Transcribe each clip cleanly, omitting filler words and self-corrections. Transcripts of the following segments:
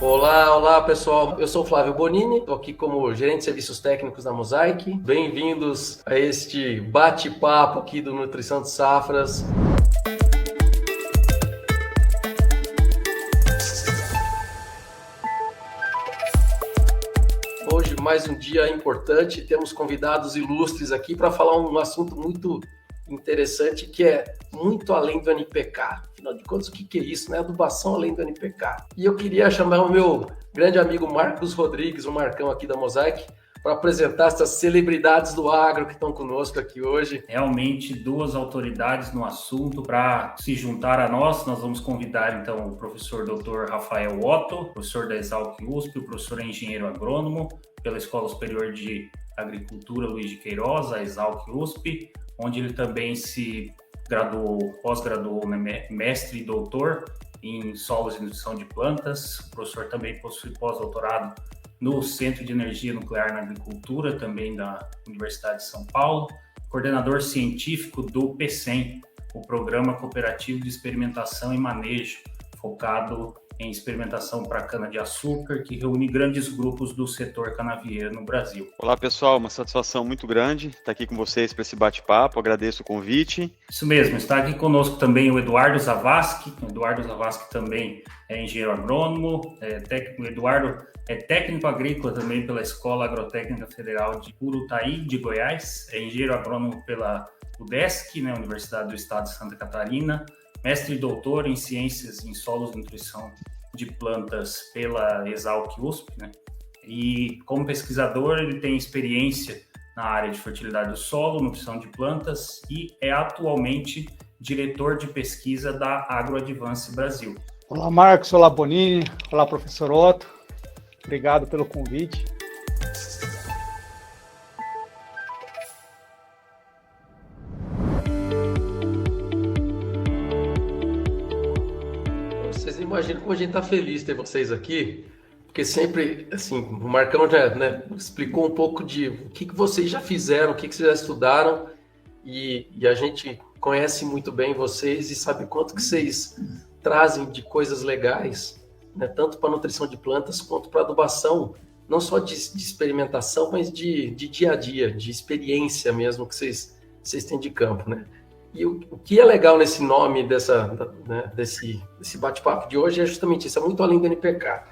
Olá pessoal, eu sou o Flávio Bonini, estou aqui como gerente de serviços técnicos da Mosaic. Bem-vindos a este bate-papo aqui do Nutrição de Safras. Hoje, mais um dia importante, temos convidados ilustres aqui para falar um assunto muito interessante que é muito além do NPK. Afinal de contas, o que é isso, né? Adubação além do NPK. E eu queria chamar o meu grande amigo Marcos Rodrigues, o Marcão aqui da Mosaic, para apresentar essas celebridades do agro que estão conosco aqui hoje. Realmente, duas autoridades no assunto para se juntar a nós. Nós vamos convidar, então, o professor Dr. Rafael Otto, professor da Exalc USP, o professor engenheiro agrônomo pela Escola Superior de Agricultura Luiz de Queiroz, a Exalc USP, onde ele também se graduou, pós-graduou, mestre e doutor em solos e nutrição de plantas. O professor também possui pós-doutorado no Centro de Energia Nuclear na Agricultura, também da Universidade de São Paulo, coordenador científico do PCEM, o Programa Cooperativo de Experimentação e Manejo, focado em experimentação para cana-de-açúcar, que reúne grandes grupos do setor canavieiro no Brasil. Olá pessoal, uma satisfação muito grande estar aqui com vocês para esse bate-papo, agradeço o convite. Isso mesmo, está aqui conosco também o Eduardo Zavascki. O Eduardo Zavascki também é engenheiro agrônomo, o Eduardo é técnico agrícola também pela Escola Agrotécnica Federal de Urutaí, de Goiás, é engenheiro agrônomo pela UDESC, né, Universidade do Estado de Santa Catarina, mestre e doutor em Ciências em Solos e Nutrição de Plantas pela Exalc USP, né? E como pesquisador ele tem experiência na área de fertilidade do solo, nutrição de plantas e é atualmente diretor de pesquisa da AgroAdvance Brasil. Olá Marcos, olá Bonini, olá professor Otto, obrigado pelo convite. Vocês imaginam como a gente está feliz de ter vocês aqui, porque sempre, assim, o Marcão já, né, explicou um pouco de o que vocês já fizeram, o que vocês já estudaram, e a gente conhece muito bem vocês e sabe quanto que vocês trazem de coisas legais, né, tanto para nutrição de plantas quanto para adubação, não só de experimentação, mas de dia a dia, de experiência mesmo que vocês têm de campo, né? E o que é legal nesse nome desse bate-papo de hoje é justamente isso, é muito além do NPK.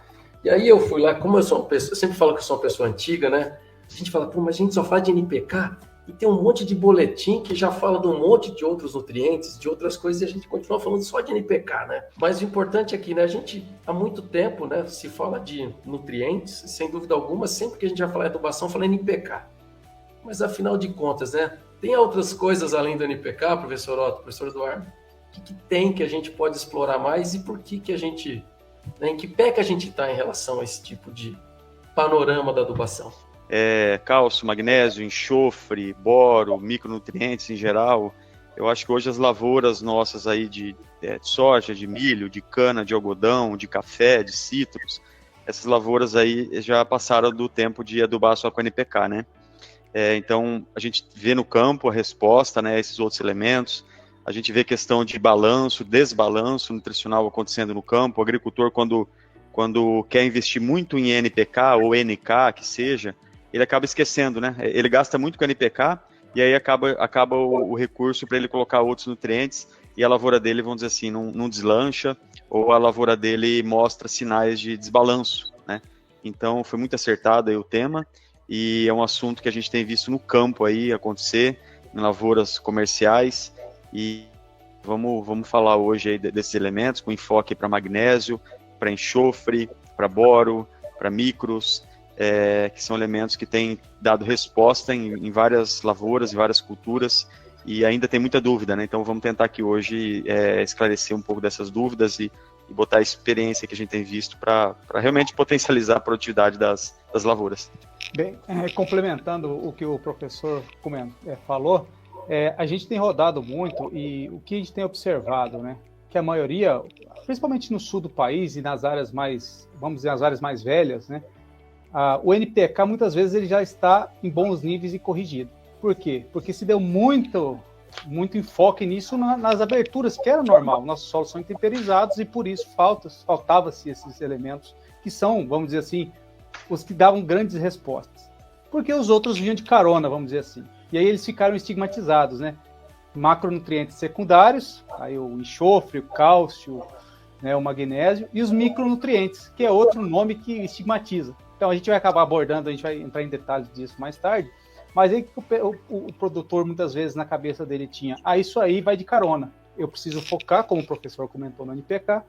E aí eu fui lá, como eu sou uma pessoa, eu sempre falo que eu sou uma pessoa antiga, né? A gente fala, pô, mas a gente só fala de NPK e tem um monte de boletim que já fala de um monte de outros nutrientes, de outras coisas, e a gente continua falando só de NPK, né? Mas o importante é que, né, a gente há muito tempo, né, se fala de nutrientes, sem dúvida alguma, sempre que a gente vai falar de adubação, fala NPK. Mas afinal de contas, né? Tem outras coisas além do NPK, professor Otto, professor Eduardo? O que tem que a gente pode explorar mais e por que a gente, né, em que pé que a gente está em relação a esse tipo de panorama da adubação? Cálcio, magnésio, enxofre, boro, micronutrientes em geral. Eu acho que hoje as lavouras nossas aí de soja, de milho, de cana, de algodão, de café, de citros, essas lavouras aí já passaram do tempo de adubar só com NPK, né? Então, a gente vê no campo a resposta, né, a esses outros elementos, a gente vê questão de balanço, desbalanço nutricional acontecendo no campo, o agricultor, quando quer investir muito em NPK ou NK, que seja, ele acaba esquecendo, né, ele gasta muito com NPK, e aí acaba o recurso para ele colocar outros nutrientes, e a lavoura dele, vamos dizer assim, não deslancha, ou a lavoura dele mostra sinais de desbalanço, né, então foi muito acertado aí o tema, e é um assunto que a gente tem visto no campo aí acontecer, em lavouras comerciais, e vamos falar hoje aí desses elementos, com enfoque para magnésio, para enxofre, para boro, para micros, que são elementos que têm dado resposta em várias lavouras, em várias culturas, e ainda tem muita dúvida, né? Então vamos tentar aqui hoje esclarecer um pouco dessas dúvidas e botar a experiência que a gente tem visto para realmente potencializar a produtividade das lavouras. Bem, complementando o que o professor falou, a gente tem rodado muito e o que a gente tem observado, né, que a maioria, principalmente no sul do país e nas áreas mais, vamos dizer, as áreas mais velhas, né, o NPK muitas vezes ele já está em bons níveis e corrigido. Por quê? Porque se deu muito muito enfoque nisso nas aberturas, que era normal. Nossos solos são intemperizados e por isso faltava-se esses elementos que são, vamos dizer assim, os que davam grandes respostas. Porque os outros vinham de carona, vamos dizer assim. E aí eles ficaram estigmatizados, né? Macronutrientes secundários, aí o enxofre, o cálcio, né, o magnésio, e os micronutrientes, que é outro nome que estigmatiza. Então a gente vai acabar abordando, a gente vai entrar em detalhes disso mais tarde, mas aí o produtor muitas vezes na cabeça dele tinha, isso aí vai de carona, eu preciso focar, como o professor comentou no NPK,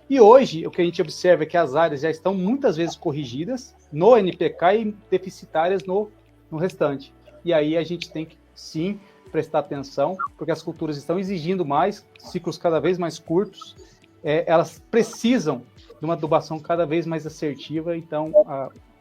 e hoje o que a gente observa é que as áreas já estão muitas vezes corrigidas no NPK e deficitárias no restante. E aí a gente tem que, sim, prestar atenção, porque as culturas estão exigindo mais, ciclos cada vez mais curtos, elas precisam de uma adubação cada vez mais assertiva, então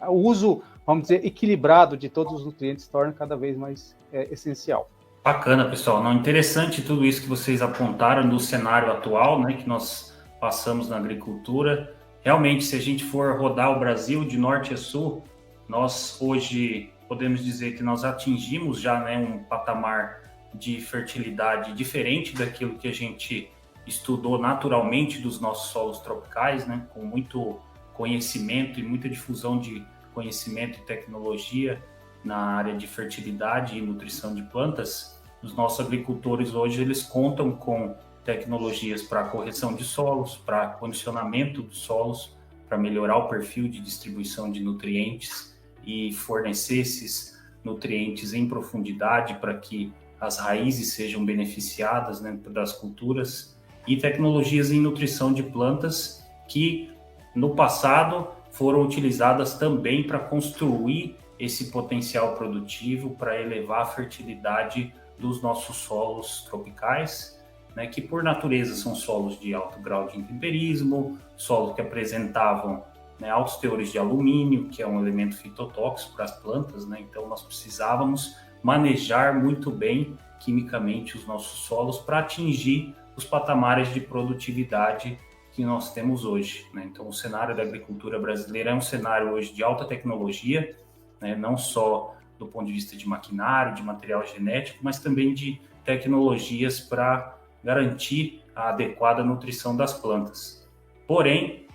o uso, vamos dizer, equilibrado de todos os nutrientes torna cada vez mais essencial. Bacana, pessoal. Não, interessante tudo isso que vocês apontaram do cenário atual, né, que nós passamos na agricultura. Realmente, se a gente for rodar o Brasil de norte a sul, nós hoje podemos dizer que nós atingimos já, né, um patamar de fertilidade diferente daquilo que a gente estudou naturalmente dos nossos solos tropicais, né, com muito conhecimento e muita difusão de conhecimento e tecnologia na área de fertilidade e nutrição de plantas. Os nossos agricultores hoje eles contam com tecnologias para correção de solos, para condicionamento dos solos, para melhorar o perfil de distribuição de nutrientes e fornecer esses nutrientes em profundidade para que as raízes sejam beneficiadas, né, das culturas, e tecnologias em nutrição de plantas que no passado foram utilizadas também para construir esse potencial produtivo, para elevar a fertilidade dos nossos solos tropicais, né, que por natureza são solos de alto grau de intemperismo, solos que apresentavam, né, altos teores de alumínio, que é um elemento fitotóxico para as plantas, né, então nós precisávamos manejar muito bem quimicamente os nossos solos para atingir os patamares de produtividade que nós temos hoje, né? Então o cenário da agricultura brasileira é um cenário hoje de alta tecnologia, né, não só do ponto de vista de maquinário, de material genético, mas também de tecnologias para garantir a adequada nutrição das plantas. Porém,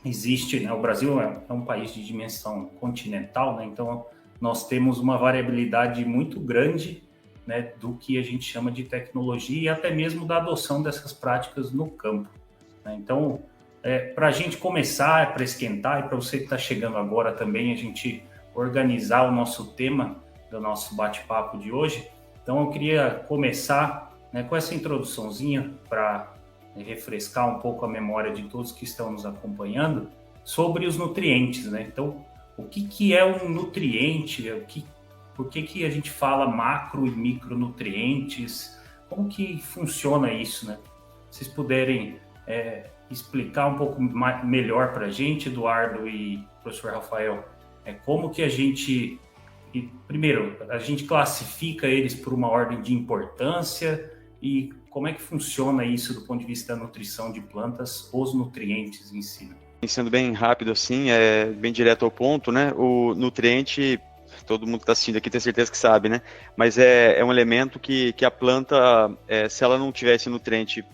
existe, né, o Brasil é um país de dimensão continental, né, então nós temos uma variabilidade muito grande, né, do que a gente chama de tecnologia e até mesmo da adoção dessas práticas no campo, né? Então, para a gente começar, para esquentar e para você que está chegando agora também, a gente organizar o nosso tema do nosso bate-papo de hoje, então eu queria começar, né, com essa introduçãozinha para refrescar um pouco a memória de todos que estão nos acompanhando sobre os nutrientes, né? Então, o que é um nutriente? Por que a gente fala macro e micronutrientes? Como que funciona isso, né? Se vocês puderem explicar um pouco melhor para a gente, Eduardo e professor Rafael, como que a gente, primeiro, a gente classifica eles por uma ordem de importância e como é que funciona isso do ponto de vista da nutrição de plantas, os nutrientes em si? Sendo bem rápido assim, bem direto ao ponto, né? O nutriente, todo mundo que está assistindo aqui tem certeza que sabe, né? Mas é um elemento que a planta, se ela não tivesse nutriente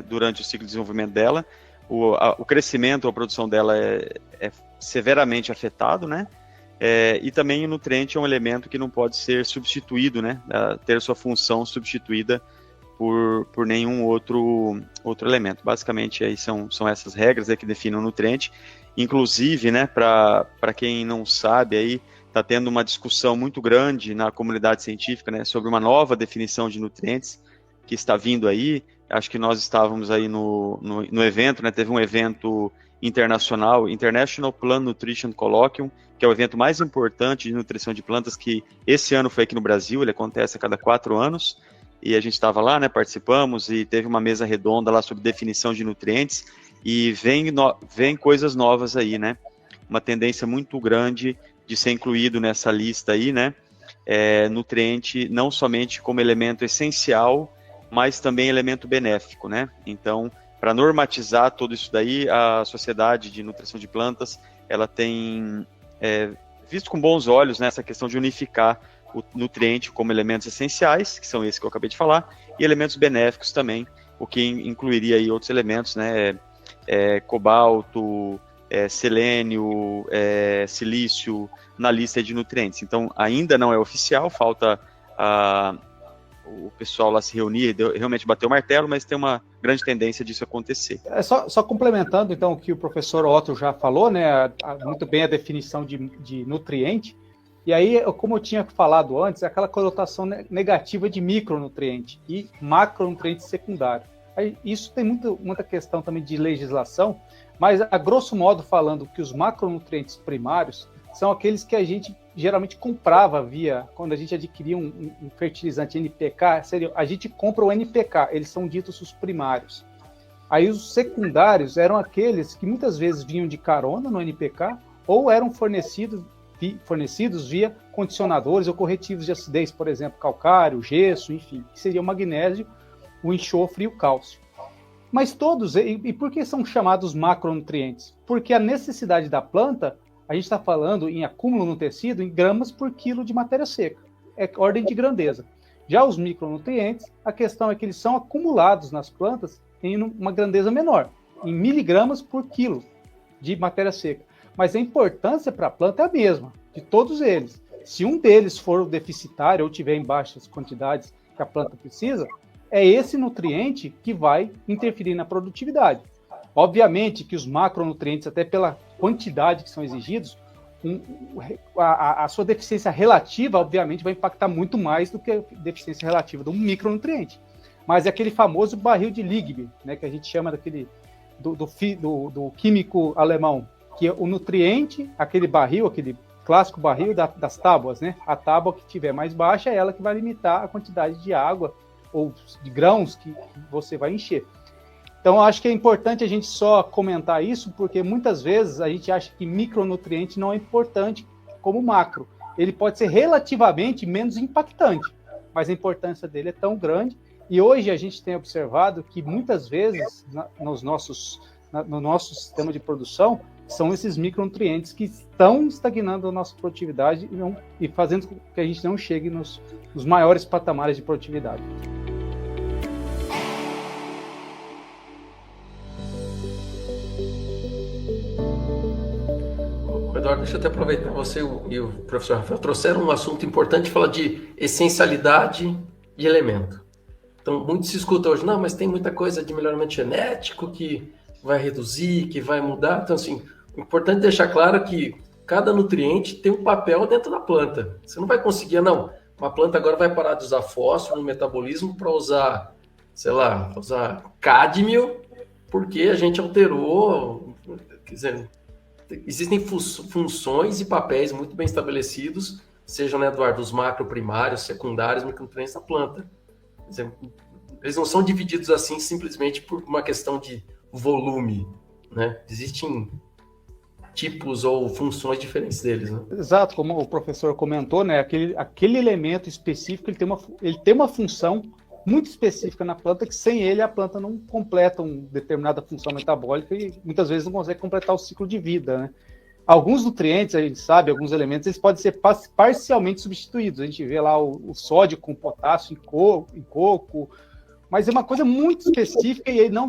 durante o ciclo de desenvolvimento dela, o crescimento, a produção dela é severamente afetado, né? E também o nutriente é um elemento que não pode ser substituído, né? Ter sua função substituída por nenhum outro elemento. Basicamente, aí são essas regras que definem o nutriente. Inclusive, né, para quem não sabe, aí está tendo uma discussão muito grande na comunidade científica, né, sobre uma nova definição de nutrientes que está vindo aí. Acho que nós estávamos aí no evento, né, teve um evento internacional, International Plant Nutrition Colloquium, que é o evento mais importante de nutrição de plantas, que esse ano foi aqui no Brasil, ele acontece a cada 4 anos, e a gente estava lá, né, participamos, e teve uma mesa redonda lá sobre definição de nutrientes, e vem coisas novas aí, né, uma tendência muito grande de ser incluído nessa lista aí, né, nutriente não somente como elemento essencial, mas também elemento benéfico, né, então, para normatizar tudo isso daí, a Sociedade de Nutrição de Plantas, ela tem visto com bons olhos, né, essa questão de unificar o nutriente como elementos essenciais, que são esses que eu acabei de falar, e elementos benéficos também, o que incluiria aí outros elementos, né, cobalto, selênio, silício, na lista de nutrientes. Então, ainda não é oficial, falta o pessoal lá se reunir, realmente bater o martelo, mas tem uma grande tendência disso acontecer. Só complementando, então, o que o professor Otto já falou, né, muito bem a definição de nutriente, e aí, como eu tinha falado antes, aquela conotação negativa de micronutriente e macronutriente secundário. Aí, isso tem muita questão também de legislação, mas, a grosso modo falando, que os macronutrientes primários são aqueles que a gente geralmente comprava quando a gente adquiria um fertilizante NPK, a gente compra o NPK, eles são ditos os primários. Aí os secundários eram aqueles que muitas vezes vinham de carona no NPK ou eram fornecidos via condicionadores ou corretivos de acidez, por exemplo, calcário, gesso, enfim, que seria o magnésio, o enxofre e o cálcio. Mas todos, e por que são chamados macronutrientes? Porque a necessidade da planta, a gente está falando em acúmulo no tecido em gramas por quilo de matéria seca. É ordem de grandeza. Já os micronutrientes, a questão é que eles são acumulados nas plantas em uma grandeza menor, em miligramas por quilo de matéria seca. Mas a importância para a planta é a mesma, de todos eles. Se um deles for deficitário ou tiver em baixas quantidades que a planta precisa, é esse nutriente que vai interferir na produtividade. Obviamente que os macronutrientes, até pela quantidade que são exigidos, a sua deficiência relativa, obviamente, vai impactar muito mais do que a deficiência relativa de um micronutriente. Mas é aquele famoso barril de Liebig, né, que a gente chama do químico alemão, que é o nutriente, aquele barril, aquele clássico barril das tábuas, né? A tábua que tiver mais baixa é ela que vai limitar a quantidade de água ou de grãos que você vai encher. Então, eu acho que é importante a gente só comentar isso, porque muitas vezes a gente acha que micronutriente não é importante como macro. Ele pode ser relativamente menos impactante, mas a importância dele é tão grande. E hoje a gente tem observado que muitas vezes no nosso sistema de produção são esses micronutrientes que estão estagnando a nossa produtividade e fazendo com que a gente não chegue nos maiores patamares de produtividade. Eduardo, deixa eu até aproveitar, você e o professor Rafael trouxeram um assunto importante, falar de essencialidade de elemento. Então, muito se escuta hoje, não, mas tem muita coisa de melhoramento genético que vai reduzir, que vai mudar. Então, assim, o importante é deixar claro que cada nutriente tem um papel dentro da planta. Você não vai conseguir, não, uma planta agora vai parar de usar fósforo no metabolismo para usar, usar cádmio, porque a gente alterou, quer dizer, existem funções e papéis muito bem estabelecidos, sejam, né, Eduardo, os macroprimários, secundários, micronutrientes da planta. Quer dizer, eles não são divididos assim simplesmente por uma questão de volume, né? Existem tipos ou funções diferentes deles, né? Exato, como o professor comentou, né? Aquele elemento específico, ele tem uma função muito específica na planta, que sem ele a planta não completa uma determinada função metabólica e muitas vezes não consegue completar o ciclo de vida, né? Alguns nutrientes, a gente sabe, alguns elementos, eles podem ser parcialmente substituídos. A gente vê lá o sódio com potássio em coco, mas é uma coisa muito específica e ele não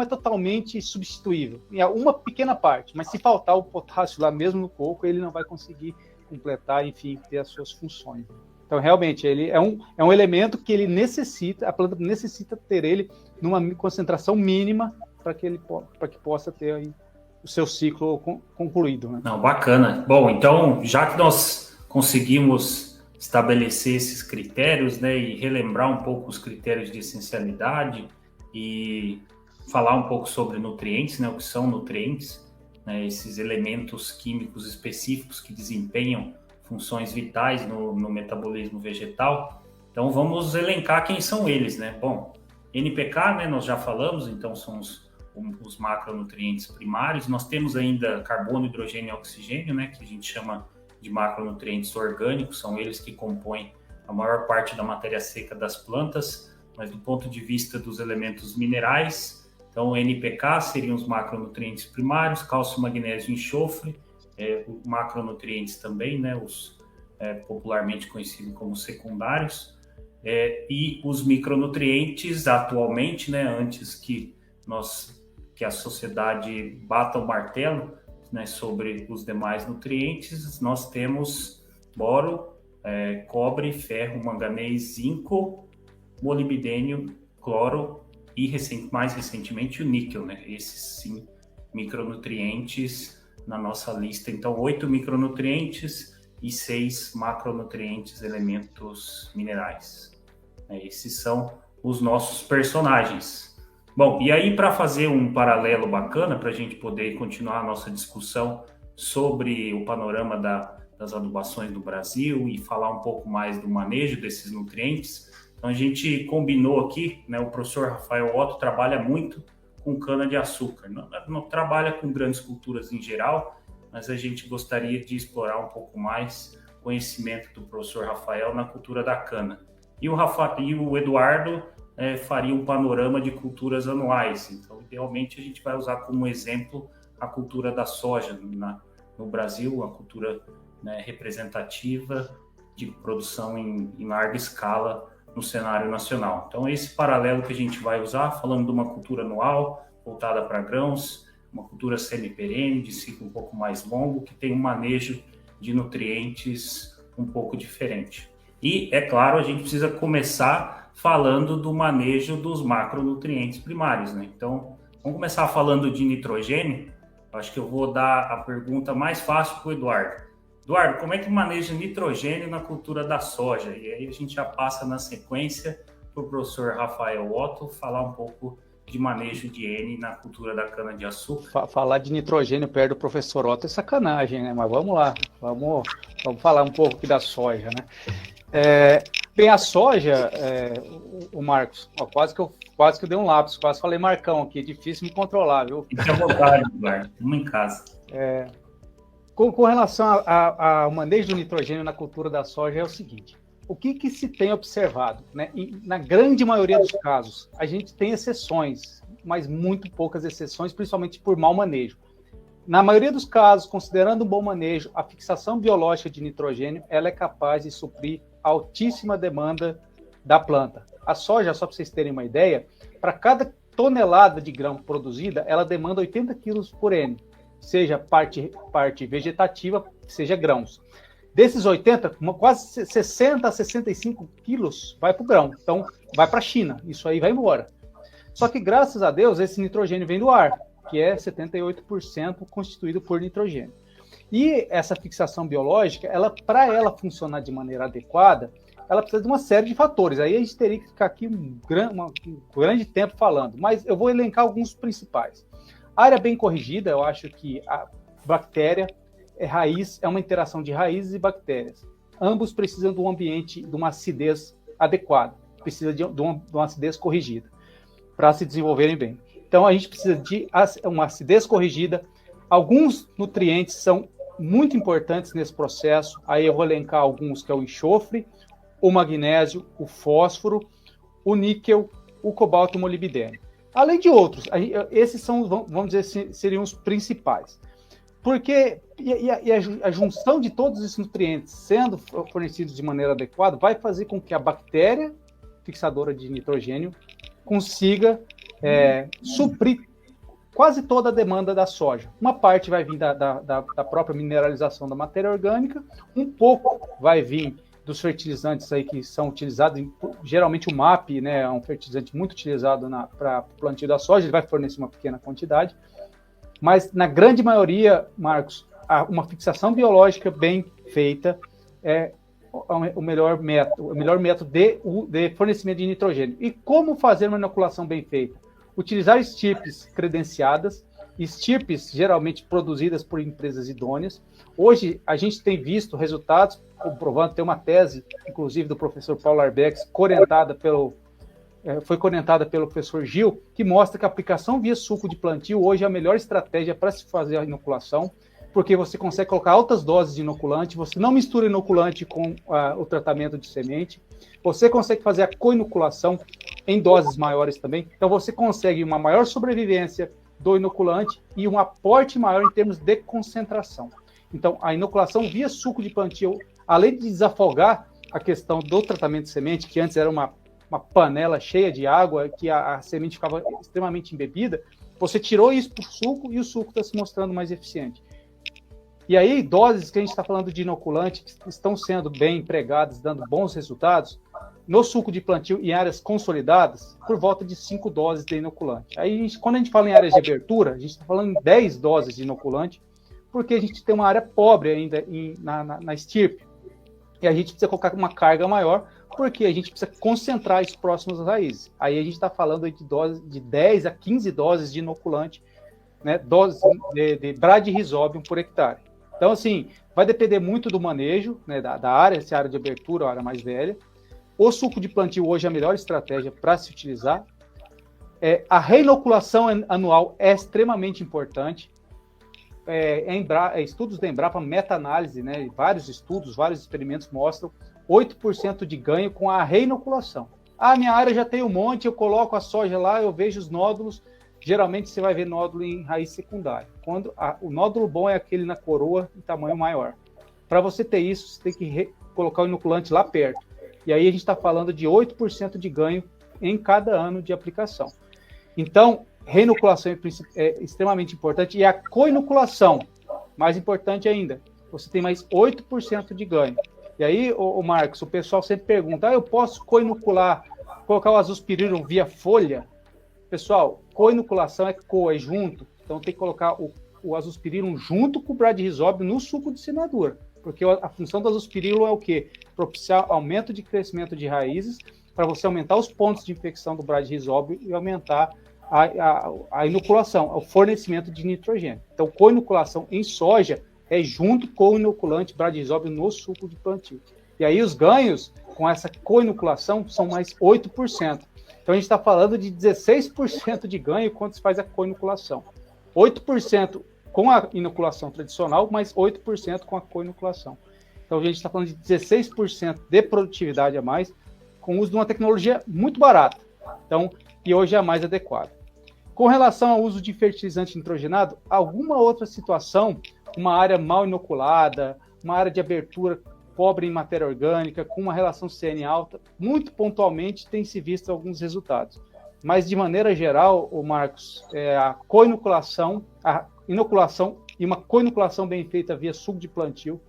é totalmente substituível. Em uma pequena parte, mas se faltar o potássio lá mesmo no coco, ele não vai conseguir completar, enfim, ter as suas funções. Então, realmente, ele é um elemento que a planta necessita ter ele numa concentração mínima para que possa ter aí o seu ciclo concluído, né? Não, bacana. Bom, então, já que nós conseguimos estabelecer esses critérios, né, e relembrar um pouco os critérios de essencialidade e falar um pouco sobre nutrientes, né, o que são nutrientes, né, esses elementos químicos específicos que desempenham funções vitais no metabolismo vegetal. Então, vamos elencar quem são eles, né? Bom, NPK, né, nós já falamos, então são os macronutrientes primários. Nós temos ainda carbono, hidrogênio e oxigênio, né, que a gente chama de macronutrientes orgânicos, são eles que compõem a maior parte da matéria seca das plantas, mas do ponto de vista dos elementos minerais, então o NPK seriam os macronutrientes primários, cálcio, magnésio e enxofre, macronutrientes também, né, os popularmente conhecido como secundários, e os micronutrientes atualmente, né, antes que a sociedade bata o martelo, né, sobre os demais nutrientes, nós temos boro, cobre, ferro, manganês, zinco, molibdênio, cloro e mais recentemente o níquel, né? Esses sim, micronutrientes na nossa lista. Então, 8 micronutrientes e 6 macronutrientes, elementos minerais. Esses são os nossos personagens. Bom, e aí para fazer um paralelo bacana, para a gente poder continuar a nossa discussão sobre o panorama das adubações do Brasil e falar um pouco mais do manejo desses nutrientes, então a gente combinou aqui, né, o professor Rafael Otto trabalha muito com cana-de-açúcar, não trabalha com grandes culturas em geral, mas a gente gostaria de explorar um pouco mais o conhecimento do professor Rafael na cultura da cana. E o Eduardo faria um panorama de culturas anuais. Então, idealmente, a gente vai usar como exemplo a cultura da soja no Brasil, a cultura, né, representativa de produção em larga escala no cenário nacional. Então, esse paralelo que a gente vai usar, falando de uma cultura anual, voltada para grãos, uma cultura semi-perene, de ciclo um pouco mais longo, que tem um manejo de nutrientes um pouco diferente. E, é claro, a gente precisa começar falando do manejo dos macronutrientes primários, né? Então, vamos começar falando de nitrogênio. Acho que eu vou dar a pergunta mais fácil para o Eduardo. Eduardo, como é que maneja nitrogênio na cultura da soja? E aí a gente já passa na sequência para o professor Rafael Otto falar um pouco de manejo de N na cultura da cana-de-açúcar. Falar de nitrogênio perto do professor Otto é sacanagem, né? Mas vamos lá, vamos falar um pouco aqui da soja, né? Bem, a soja, o Marcos, quase que eu dei um lápis, quase falei Marcão aqui, é difícil me controlar, viu? Fique à vontade, Eduardo, vamos em casa. Com relação ao manejo do nitrogênio na cultura da soja, é o seguinte: o que se tem observado, né? Na grande maioria dos casos, a gente tem exceções, mas muito poucas exceções, principalmente por mau manejo. Na maioria dos casos, considerando um bom manejo, a fixação biológica de nitrogênio ela é capaz de suprir a altíssima demanda da planta. A soja, só para vocês terem uma ideia, para cada tonelada de grão produzida, ela demanda 80 quilos por N, seja parte vegetativa, seja grãos. Desses 80, quase 60 a 65 quilos vai para o grão, então vai para a China, isso aí vai embora. Só que, graças a Deus, esse nitrogênio vem do ar, que é 78% constituído por nitrogênio. E essa fixação biológica, para ela funcionar de maneira adequada, ela precisa de uma série de fatores. Aí a gente teria que ficar aqui um grande tempo falando, mas eu vou elencar alguns principais. A área bem corrigida, eu acho que a bactéria é uma interação de raízes e bactérias. Ambos precisam de um ambiente, de uma acidez adequada, precisa de uma acidez corrigida para se desenvolverem bem. Então, a gente precisa de uma acidez corrigida. Alguns nutrientes são muito importantes nesse processo. Aí eu vou elencar alguns, que é o enxofre, o magnésio, o fósforo, o níquel, o cobalto e o molibdênio. Além de outros, esses são, vamos dizer assim, seriam os principais. Porque a junção de todos esses nutrientes sendo fornecidos de maneira adequada vai fazer com que a bactéria fixadora de nitrogênio consiga suprir quase toda a demanda da soja. Uma parte vai vir da própria mineralização da matéria orgânica, um pouco vai vir dos fertilizantes aí que são utilizados, geralmente o MAP, né, é um fertilizante muito utilizado para o plantio da soja, ele vai fornecer uma pequena quantidade, mas na grande maioria, Marcos, uma fixação biológica bem feita é o melhor método de fornecimento de nitrogênio. E como fazer uma inoculação bem feita? Utilizar estirpes credenciadas, estirpes geralmente produzidas por empresas idôneas. Hoje, a gente tem visto resultados, comprovando, tem uma tese, inclusive, do professor Paulo Arbex, foi coordenada pelo professor Gil, que mostra que a aplicação via suco de plantio hoje é a melhor estratégia para se fazer a inoculação, porque você consegue colocar altas doses de inoculante, você não mistura inoculante com o tratamento de semente, você consegue fazer a co-inoculação em doses maiores também, então você consegue uma maior sobrevivência do inoculante e um aporte maior em termos de concentração. Então, a inoculação via suco de plantio além de desafogar a questão do tratamento de semente, que antes era uma panela cheia de água, que a semente ficava extremamente embebida, você tirou isso para o suco e o suco está se mostrando mais eficiente. E aí, doses que a gente está falando de inoculante, que estão sendo bem empregadas, dando bons resultados, no suco de plantio em áreas consolidadas, por volta de 5 doses de inoculante. Aí, quando a gente fala em áreas de abertura, a gente está falando em 10 doses de inoculante, porque a gente tem uma área pobre ainda na estirpe. E a gente precisa colocar uma carga maior, porque a gente precisa concentrar isso próximo às raízes. Aí a gente está falando de doses de 10 a 15 doses de inoculante, né, doses de Bradyrhizobium por hectare. Então, assim, vai depender muito do manejo, né, da área, se é área de abertura ou área mais velha. O suco de plantio hoje é a melhor estratégia para se utilizar. A reinoculação anual é extremamente importante. Estudos da Embrapa, meta-análise, né, vários estudos, vários experimentos mostram 8% de ganho com a reinoculação. Minha área já tem um monte, eu coloco a soja lá, eu vejo os nódulos. Geralmente você vai ver nódulo em raiz secundária. O nódulo bom é aquele na coroa em tamanho maior. Para você ter isso, você tem que colocar o inoculante lá perto. E aí a gente está falando de 8% de ganho em cada ano de aplicação. Então, reinoculação é extremamente importante. E a coinoculação, mais importante ainda, você tem mais 8% de ganho. E aí, o Marcos, o pessoal sempre pergunta, eu posso coinocular, colocar o azospirillum via folha? Pessoal, coinoculação é junto, então tem que colocar o azospirillum junto com o Bradyrhizobium no suco de semeadura, porque a função do azospirillum é o quê? Propiciar aumento de crescimento de raízes, para você aumentar os pontos de infecção do Bradyrhizobium e aumentar a inoculação, o fornecimento de nitrogênio. Então, coinoculação em soja é junto com o inoculante Bradyrhizobium no suco de plantio. E aí os ganhos com essa coinoculação são mais 8%. Então, a gente está falando de 16% de ganho quando se faz a coinoculação. 8% com a inoculação tradicional, mais 8% com a coinoculação. Então, a gente está falando de 16% de produtividade a mais, com o uso de uma tecnologia muito barata. Então, e hoje é a mais adequada. Com relação ao uso de fertilizante nitrogenado, alguma outra situação, uma área mal inoculada, uma área de abertura pobre em matéria orgânica, com uma relação CN alta, muito pontualmente tem se visto alguns resultados. Mas, de maneira geral, Marcos, a inoculação e uma coinoculação bem feita via suco de plantio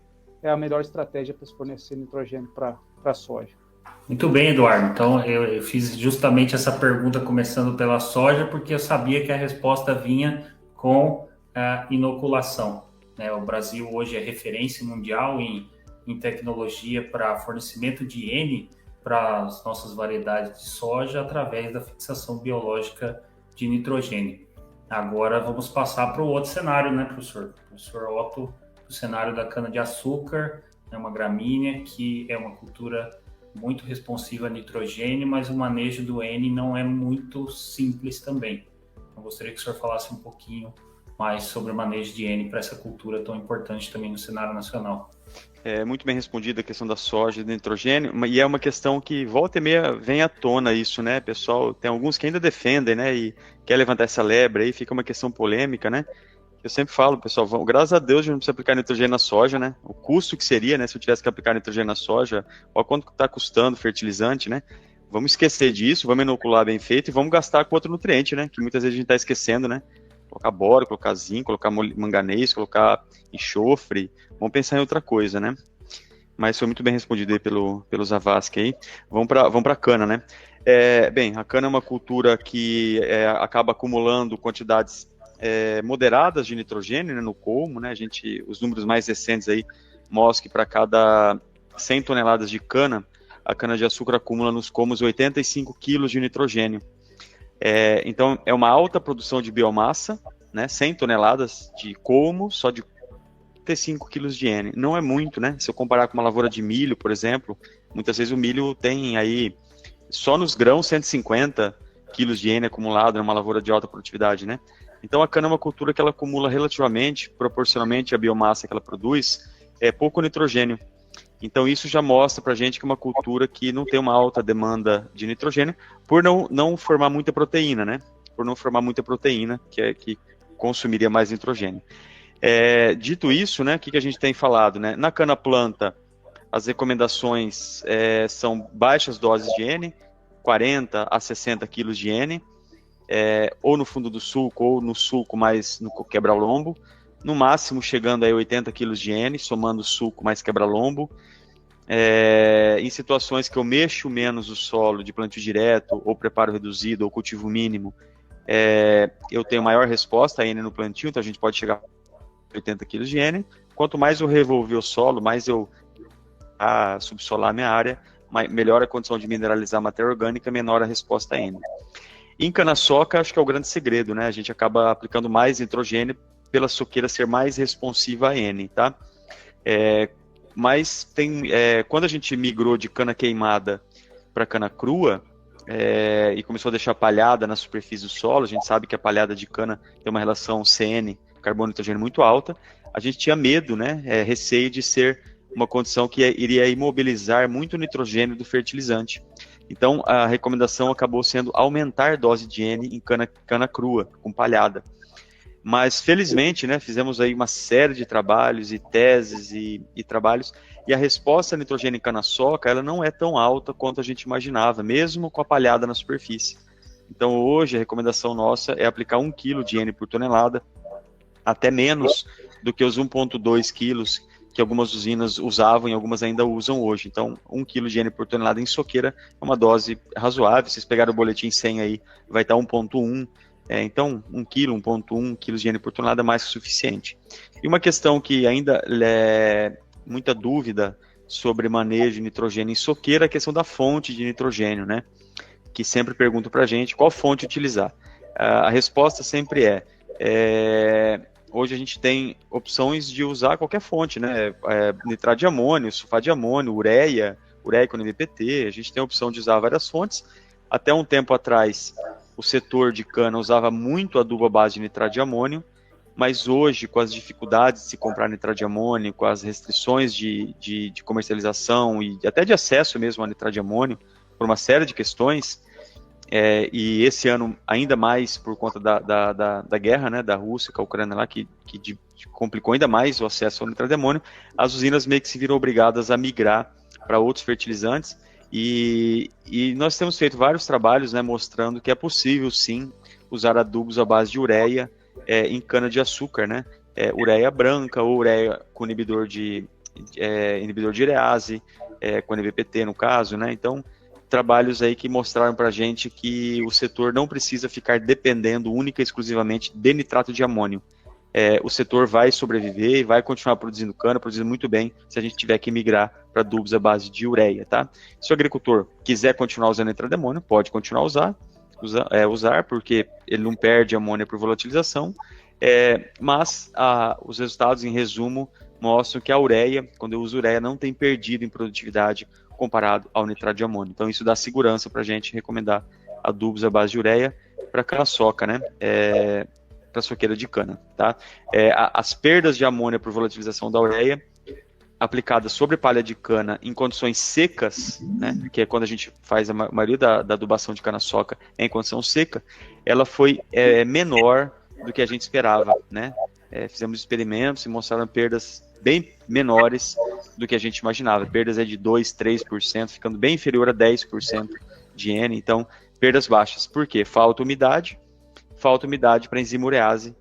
é a melhor estratégia para se fornecer nitrogênio para a soja. Muito bem, Eduardo. Então, eu fiz justamente essa pergunta começando pela soja, porque eu sabia que a resposta vinha com a inoculação. O Brasil hoje é referência mundial em tecnologia para fornecimento de N para as nossas variedades de soja através da fixação biológica de nitrogênio. Agora vamos passar para o outro cenário, né, professor? Professor Otto, o cenário da cana-de-açúcar, é uma gramínea que é uma cultura muito responsiva a nitrogênio, mas o manejo do N não é muito simples também. Eu gostaria que o senhor falasse um pouquinho mais sobre o manejo de N para essa cultura tão importante também no cenário nacional. Muito bem respondida a questão da soja e do nitrogênio, e é uma questão que volta e meia vem à tona isso, né, pessoal? Tem alguns que ainda defendem, né, e quer levantar essa lebre aí, fica uma questão polêmica, né? Eu sempre falo, pessoal, graças a Deus a gente não precisa aplicar nitrogênio na soja, né? O custo que seria, né, se eu tivesse que aplicar nitrogênio na soja, olha quanto está custando fertilizante, né? Vamos esquecer disso, vamos inocular bem feito e vamos gastar com outro nutriente, né? Que muitas vezes a gente está esquecendo, né? Colocar boro, colocar zinco, colocar manganês, colocar enxofre, vamos pensar em outra coisa, né? Mas foi muito bem respondido aí pelo Zavascki aí. Vamos para a cana, né? Bem, a cana é uma cultura que acaba acumulando quantidades moderadas de nitrogênio, né, no colmo, né? Os números mais recentes aí mostram que para cada 100 toneladas de cana, a cana-de-açúcar acumula nos colmos 85 quilos de nitrogênio. Então, é uma alta produção de biomassa, né? 100 toneladas de colmo, só de 85 quilos de N. Não é muito, né? Se eu comparar com uma lavoura de milho, por exemplo, muitas vezes o milho tem aí, só nos grãos, 150 quilos de N acumulado numa lavoura de alta produtividade, né? Então, a cana é uma cultura que ela acumula relativamente, proporcionalmente à biomassa que ela produz, pouco nitrogênio. Então, isso já mostra pra gente que é uma cultura que não tem uma alta demanda de nitrogênio, por não formar muita proteína, né? Por não formar muita proteína, que consumiria mais nitrogênio. Dito isso, né, o que a gente tem falado, né? Na cana-planta, as recomendações são baixas doses de N, 40 a 60 quilos de N, ou no fundo do sulco, ou no sulco mais no quebra-lombo, no máximo chegando a 80 quilos de N, somando sulco mais quebra-lombo. Em situações que eu mexo menos o solo de plantio direto, ou preparo reduzido, ou cultivo mínimo, eu tenho maior resposta a N no plantio, então a gente pode chegar a 80 quilos de N. Quanto mais eu revolver o solo, mais eu subsolar a minha área, melhor a condição de mineralizar a matéria orgânica, menor a resposta a N. Em cana-soca, acho que é o grande segredo, né? A gente acaba aplicando mais nitrogênio pela soqueira ser mais responsiva a N, tá? Mas quando a gente migrou de cana queimada para cana crua, e começou a deixar palhada na superfície do solo, a gente sabe que a palhada de cana tem uma relação CN, carbono e nitrogênio, muito alta, a gente tinha medo, né? Receio de ser uma condição que iria imobilizar muito o nitrogênio do fertilizante. Então, a recomendação acabou sendo aumentar a dose de N em cana crua, com palhada. Mas, felizmente, né, fizemos aí uma série de trabalhos e teses e trabalhos, e a resposta a nitrogênio em cana-soca, ela não é tão alta quanto a gente imaginava, mesmo com a palhada na superfície. Então, hoje, a recomendação nossa é aplicar 1 kg de N por tonelada, até menos do que os 1,2 quilos que algumas usinas usavam e algumas ainda usam hoje. Então, 1 kg de N por tonelada em soqueira é uma dose razoável. Se vocês pegarem o boletim 100 aí, vai estar 1,1. Então, 1 kg, 1,1 kg de N por tonelada é mais que suficiente. E uma questão que ainda é muita dúvida sobre manejo de nitrogênio em soqueira é a questão da fonte de nitrogênio, né? Que sempre perguntam para a gente qual fonte utilizar. A resposta sempre hoje a gente tem opções de usar qualquer fonte, né? Nitrato de amônio, sulfato de amônio, ureia com NPT, a gente tem a opção de usar várias fontes. Até um tempo atrás, o setor de cana usava muito adubo à base de nitrato de amônio, mas hoje, com as dificuldades de se comprar nitrato de amônio, com as restrições de comercialização e até de acesso mesmo a nitrato de amônio, por uma série de questões, e esse ano ainda mais por conta da guerra, né, da Rússia com a Ucrânia lá, que complicou ainda mais o acesso ao nitrato de amônio, as usinas meio que se viram obrigadas a migrar para outros fertilizantes, e nós temos feito vários trabalhos, né, mostrando que é possível sim usar adubos à base de ureia em cana-de-açúcar, né, ureia branca ou ureia com inibidor de urease, com NBPT no caso, né, então trabalhos aí que mostraram para a gente que o setor não precisa ficar dependendo única e exclusivamente de nitrato de amônio. O setor vai sobreviver e vai continuar produzindo cana, produzindo muito bem, se a gente tiver que migrar para adubos à base de ureia, tá? Se o agricultor quiser continuar usando nitrato de amônio, pode continuar a usar, porque ele não perde amônia por volatilização, mas os resultados, em resumo, mostram que a ureia, quando eu uso ureia, não tem perdido em produtividade comparado ao nitrato de amônio. Então, isso dá segurança para a gente recomendar adubos à base de ureia para cana-soca, né? Para soqueira de cana, tá? As perdas de amônia por volatilização da ureia aplicada sobre palha de cana em condições secas, né? Que é quando a gente faz a maioria da adubação de cana-soca em condição seca, ela foi menor do que a gente esperava, né? Fizemos experimentos e mostraram perdas bem menores do que a gente imaginava. Perdas de 2, 3%, ficando bem inferior a 10% de N. Então, perdas baixas. Por quê? Falta umidade para a enzima urease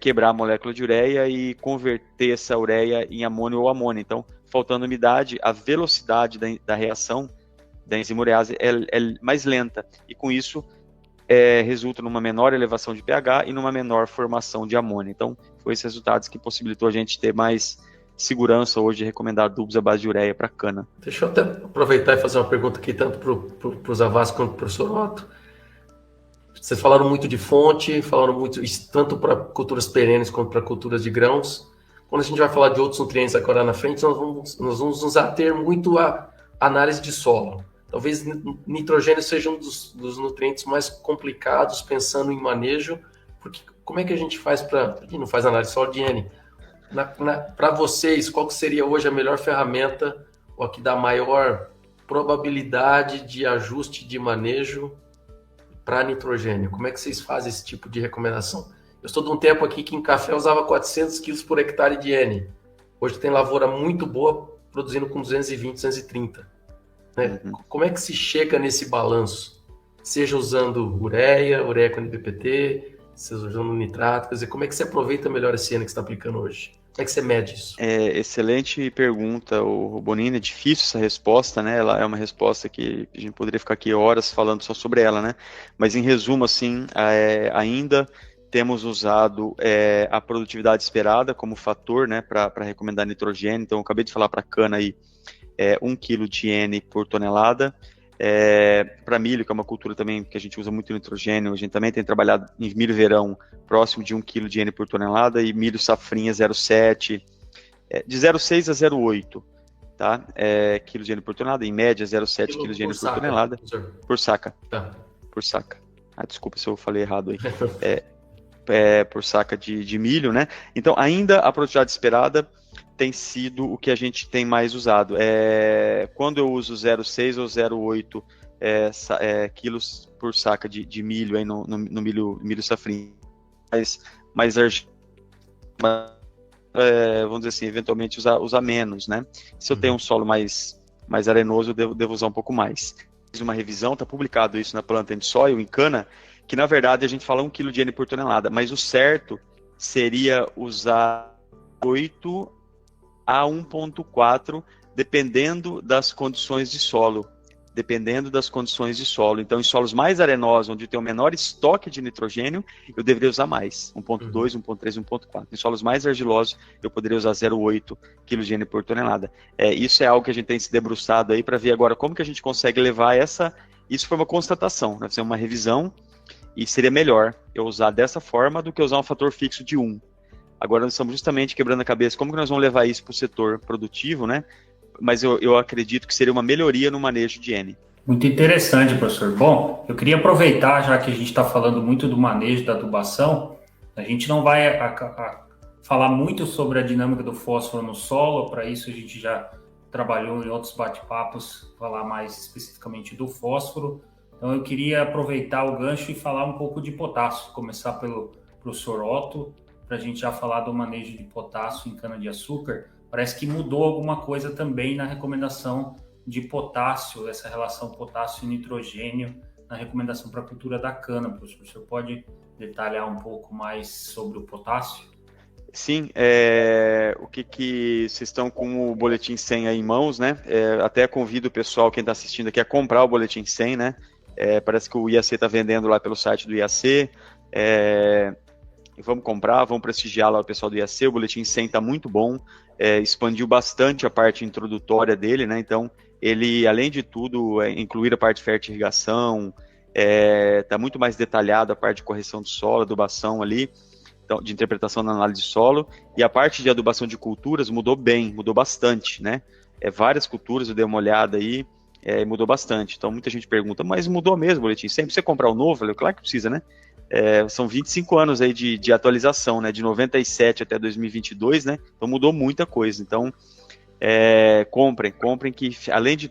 quebrar a molécula de ureia e converter essa ureia em amônio ou amônia. Então, faltando umidade, a velocidade da reação da enzima urease é mais lenta. E com isso, resulta numa menor elevação de pH e numa menor formação de amônia. Então, foi esses resultados que possibilitou a gente ter mais segurança hoje de recomendar adubos à base de ureia para cana. Deixa eu até aproveitar e fazer uma pergunta aqui, tanto para o Zavascki quanto para o professor Otto. Vocês falaram muito de fonte, falaram muito, tanto para culturas perenes quanto para culturas de grãos. Quando a gente vai falar de outros nutrientes agora na frente, nós vamos nos ater muito à análise de solo. Talvez nitrogênio seja um dos nutrientes mais complicados, pensando em manejo, porque como é que a gente faz a gente não faz análise só de N. Para vocês, qual que seria hoje a melhor ferramenta, ou a que dá maior probabilidade de ajuste de manejo para nitrogênio? Como é que vocês fazem esse tipo de recomendação? Eu estou de um tempo aqui que em café usava 400 quilos por hectare de N. Hoje tem lavoura muito boa produzindo com 220, 230. Né? Uhum. Como é que se chega nesse balanço? Seja usando ureia com NPPT, seja usando nitrato, quer dizer, como é que você aproveita melhor esse ano que você está aplicando hoje? Como é que você mede isso? Excelente pergunta, o Bonini. É difícil essa resposta, né? Ela é uma resposta que a gente poderia ficar aqui horas falando só sobre ela, né? Mas em resumo, assim, ainda temos usado a produtividade esperada como fator, né, para recomendar nitrogênio. Então, eu acabei de falar para a cana aí, 1 kg de N por tonelada. Para milho, que é uma cultura também que a gente usa muito nitrogênio, a gente também tem trabalhado em milho verão próximo de 1 kg de N por tonelada, e milho safrinha 0,7, de 0,6 a 0,8, tá? Quilo de N por tonelada, em média 0,7 kg de N por tonelada, por saca. Tá. Por saca. Desculpa se eu falei errado aí. Por saca de milho, né? Então, ainda a produtividade esperada tem sido o que a gente tem mais usado. Quando eu uso 0,6 ou 0,8 quilos por saca de milho aí no milho safrinha, mais vamos dizer assim, eventualmente usar menos, né? Se eu tenho um solo mais arenoso, eu devo usar um pouco mais. Fiz uma revisão, está publicado isso na Plant and Soil, em cana, que na verdade a gente fala 1 kg de N por tonelada, mas o certo seria usar 8 a 1,4, dependendo das condições de solo. Então, em solos mais arenosos, onde tem o menor estoque de nitrogênio, eu deveria usar mais, 1,2, 1,3, 1,4. Em solos mais argilosos, eu poderia usar 0,8 kg de N por tonelada. Isso é algo que a gente tem se debruçado aí para ver agora como que a gente consegue levar isso foi uma constatação, vai ser uma revisão, e seria melhor eu usar dessa forma do que usar um fator fixo de 1. Agora nós estamos justamente quebrando a cabeça como que nós vamos levar isso para o setor produtivo, né? Mas eu acredito que seria uma melhoria no manejo de N. Muito interessante, professor. Bom, eu queria aproveitar, já que a gente está falando muito do manejo da adubação, a gente não vai falar muito sobre a dinâmica do fósforo no solo, para isso a gente já trabalhou em outros bate-papos, falar mais especificamente do fósforo. Então eu queria aproveitar o gancho e falar um pouco de potássio, começar pelo professor Otto, para a gente já falar do manejo de potássio em cana-de-açúcar. Parece que mudou alguma coisa também na recomendação de potássio, essa relação potássio e nitrogênio na recomendação para a cultura da cana. Professor, o senhor pode detalhar um pouco mais sobre o potássio? Sim, o que vocês estão com o Boletim 100 aí em mãos, né? Até convido o pessoal, quem está assistindo aqui, a comprar o Boletim 100, né? Parece que o IAC está vendendo lá pelo site do IAC. Vamos comprar, vamos prestigiar lá o pessoal do IAC. O Boletim 100 está muito bom, expandiu bastante a parte introdutória dele, né? Então, ele, além de tudo, incluir a parte de fertirrigação, está muito mais detalhado a parte de correção de solo, adubação ali, então, de interpretação na análise de solo, e a parte de adubação de culturas mudou bastante, né? Várias culturas eu dei uma olhada aí, mudou bastante. Então, muita gente pergunta, mas mudou mesmo o Boletim 100? Precisa comprar o novo? Eu falei, claro que precisa, né? São 25 anos aí de atualização, né? De 97 até 2022, né? Então mudou muita coisa. Então, comprem que além de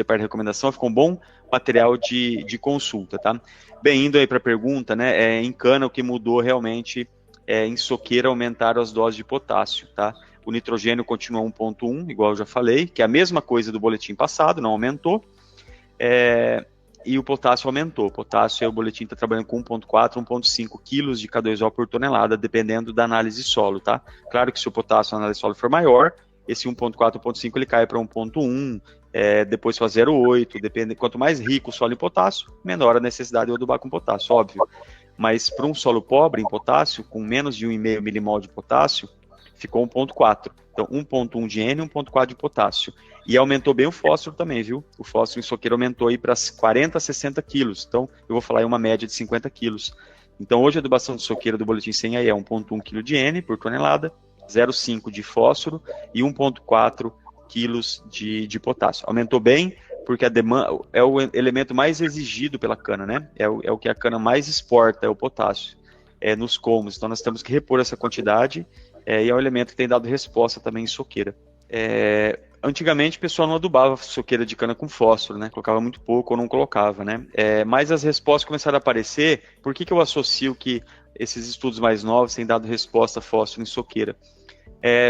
parte de recomendação, ficou um bom material de consulta, tá? Bem, indo aí para a pergunta, né? Em cana, o que mudou realmente em soqueira aumentaram as doses de potássio, tá? O nitrogênio continua 1,1, igual eu já falei, que é a mesma coisa do boletim passado, não aumentou. E o potássio aumentou. O potássio, o boletim está trabalhando com 1,4, 1,5 quilos de K2O por tonelada, dependendo da análise de solo, tá? Claro que se o potássio na análise de solo for maior, esse 1,4, 1,5 ele cai para 1,1, depois para 0,8, depende. Quanto mais rico o solo em potássio, menor a necessidade de adubar com potássio, óbvio. Mas para um solo pobre em potássio, com menos de 1,5 milimol de potássio, ficou 1,4. Então, 1,1 de N e 1,4 de potássio. E aumentou bem o fósforo também, viu? O fósforo em soqueira aumentou aí para 40 a 60 quilos. Então, eu vou falar aí uma média de 50 quilos. Então, hoje a adubação de soqueira do Boletim 100 aí é 1,1 kg de N por tonelada, 0,5 de fósforo e 1,4 quilos de potássio. Aumentou bem, porque a demanda é o elemento mais exigido pela cana, né? É o que a cana mais exporta, é o potássio, nos colmos. Então, nós temos que repor essa quantidade, e é um elemento que tem dado resposta também em soqueira. Antigamente, o pessoal não adubava soqueira de cana com fósforo, né? Colocava muito pouco ou não colocava, né? Mas as respostas começaram a aparecer. Por que eu associo que esses estudos mais novos têm dado resposta a fósforo em soqueira?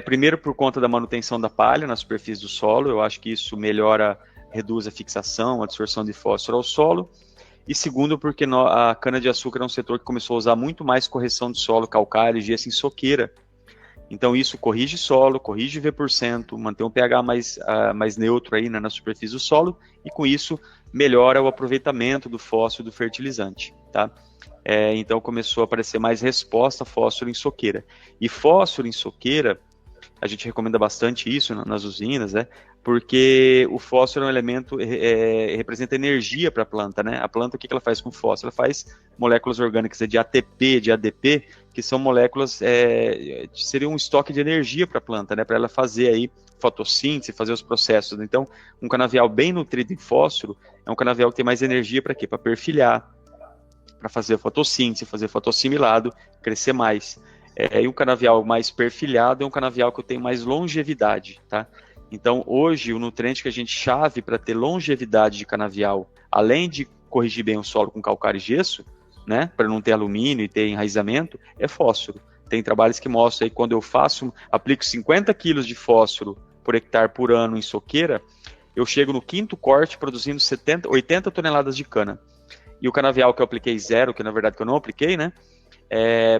Primeiro, por conta da manutenção da palha na superfície do solo, eu acho que isso reduz a fixação, a absorção de fósforo ao solo. E segundo, porque a cana-de-açúcar é um setor que começou a usar muito mais correção de solo calcário e gesso em soqueira. Então isso corrige solo, corrige V%, mantém um pH mais neutro aí, né, na superfície do solo, e com isso melhora o aproveitamento do fósforo do fertilizante, tá? Então começou a aparecer mais resposta a fósforo em soqueira. E fósforo em soqueira, a gente recomenda bastante isso nas usinas, né? Porque o fósforo é um elemento, representa energia para a planta, né? A planta, o que ela faz com o fósforo? Ela faz moléculas orgânicas de ATP, de ADP, que são moléculas, seriam um estoque de energia para a planta, né? Para ela fazer aí fotossíntese, fazer os processos. Então, um canavial bem nutrido em fósforo é um canavial que tem mais energia para quê? Para perfilhar, para fazer fotossíntese, fazer fotossimilado, crescer mais. E um canavial mais perfilhado é um canavial que eu tenho mais longevidade, tá? Então, hoje, o nutriente que a gente chave para ter longevidade de canavial, além de corrigir bem o solo com calcário e gesso, né, para não ter alumínio e ter enraizamento, é fósforo. Tem trabalhos que mostram aí, quando eu aplico 50 quilos de fósforo por hectare por ano em soqueira, eu chego no quinto corte produzindo 80 toneladas de cana. E o canavial que eu apliquei 0, que na verdade que eu não apliquei, né,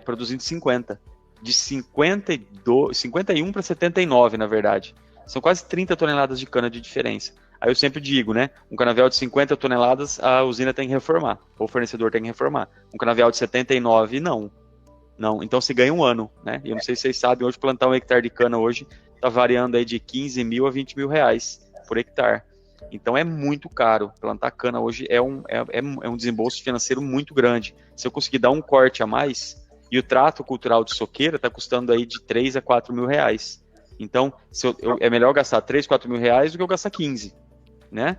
produzindo 50. De 51 para 79, na verdade. São quase 30 toneladas de cana de diferença. Aí eu sempre digo, né? Um canavial de 50 toneladas, a usina tem que reformar. Ou o fornecedor tem que reformar. Um canavial de 79, não. Então se ganha um ano, né? E eu não sei se vocês sabem, hoje plantar um hectare de cana hoje está variando aí de 15 mil a 20 mil reais por hectare. Então é muito caro. Plantar cana hoje é um desembolso financeiro muito grande. Se eu conseguir dar um corte a mais, e o trato cultural de soqueira está custando aí de 3 a 4 mil reais. Então, é melhor gastar 3, 4 mil reais do que eu gastar 15, né?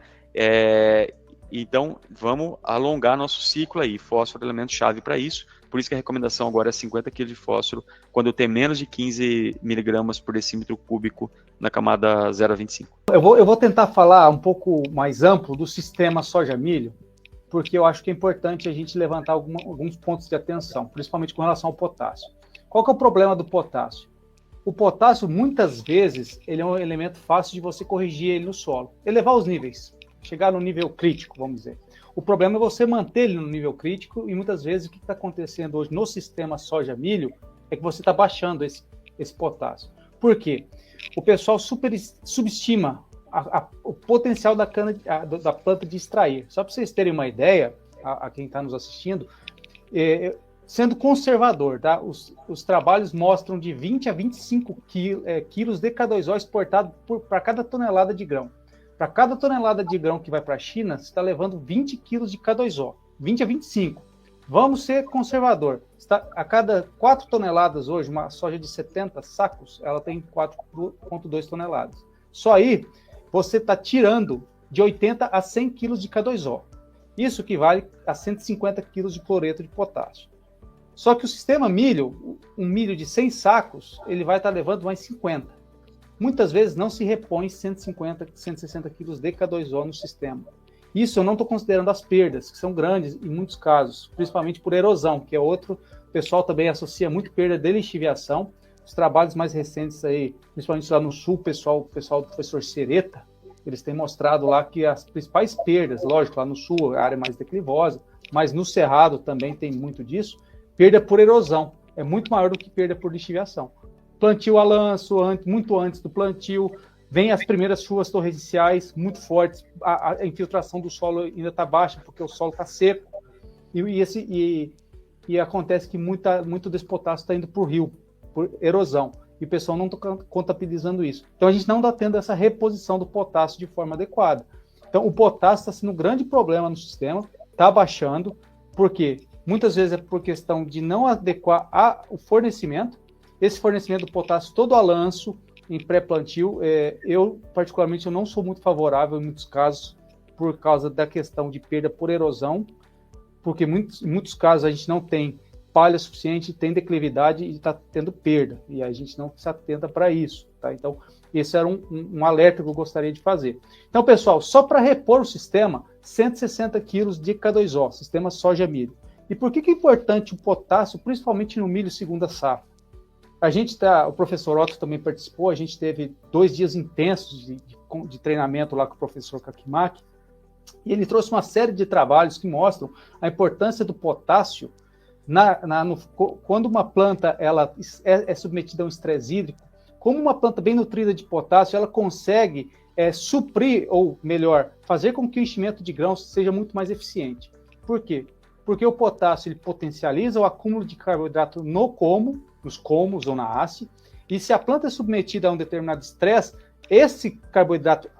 Então, vamos alongar nosso ciclo aí. Fósforo é elemento-chave para isso. Por isso que a recomendação agora é 50 kg de fósforo quando eu tenho menos de 15 miligramas por decímetro cúbico na camada 0,25. Eu vou tentar falar um pouco mais amplo do sistema soja-milho, porque eu acho que é importante a gente levantar alguns pontos de atenção, principalmente com relação ao potássio. Qual que é o problema do potássio? O potássio, muitas vezes, ele é um elemento fácil de você corrigir ele no solo. Elevar os níveis, chegar no nível crítico, vamos dizer. O problema é você manter ele no nível crítico e muitas vezes o que está acontecendo hoje no sistema soja-milho é que você está baixando esse potássio. Por quê? O pessoal subestima o potencial da planta de extrair. Só para vocês terem uma ideia, a quem está nos assistindo, sendo conservador, tá? Os trabalhos mostram de 20 a 25 quilos de K2O exportado para cada tonelada de grão. Para cada tonelada de grão que vai para a China, você está levando 20 quilos de K2O. 20 a 25. Vamos ser conservador. A cada 4 toneladas hoje, uma soja de 70 sacos, ela tem 4,2 toneladas. Só aí, você está tirando de 80 a 100 quilos de K2O. Isso equivale a 150 quilos de cloreto de potássio. Só que o sistema milho, um milho de 100 sacos, ele vai estar levando mais 50. Muitas vezes não se repõe 150, 160 quilos de K2O no sistema. Isso eu não estou considerando as perdas, que são grandes em muitos casos, principalmente por erosão, que é outro. O pessoal também associa muito perda de lixiviação. Os trabalhos mais recentes aí, principalmente lá no sul, o pessoal do professor Sereta, eles têm mostrado lá que as principais perdas, lógico, lá no sul, a área mais declivosa, mas no Cerrado também tem muito disso, perda por erosão é muito maior do que perda por lixiviação. Plantio a lanço, muito antes do plantio, vem as primeiras chuvas torrenciais muito fortes, a infiltração do solo ainda está baixa porque o solo está seco, e acontece que muito desse potássio está indo para o rio, por erosão, e o pessoal não está contabilizando isso. Então a gente não está tendo essa reposição do potássio de forma adequada. Então o potássio está sendo um grande problema no sistema, está baixando, porque muitas vezes é por questão de não adequar o fornecimento. Esse fornecimento do potássio todo a lanço, em pré-plantio, eu particularmente eu não sou muito favorável em muitos casos, por causa da questão de perda por erosão, porque em muitos casos a gente não tem palha suficiente, tem declividade e está tendo perda, e a gente não se atenta para isso, tá? Então, esse era um alerta que eu gostaria de fazer. Então, pessoal, só para repor o sistema, 160 quilos de K2O, sistema soja-milho. E por que é importante o potássio, principalmente no milho segunda safra? O professor Otto também participou, a gente teve 2 dias intensos de treinamento lá com o professor Kakimaki, e ele trouxe uma série de trabalhos que mostram a importância do potássio quando uma planta ela é submetida a um estresse hídrico. Como uma planta bem nutrida de potássio, ela consegue suprir, ou melhor, fazer com que o enchimento de grãos seja muito mais eficiente. Por quê? Porque o potássio ele potencializa o acúmulo de carboidrato nos comos ou na haste, e se a planta é submetida a um determinado estresse, esse carboidrato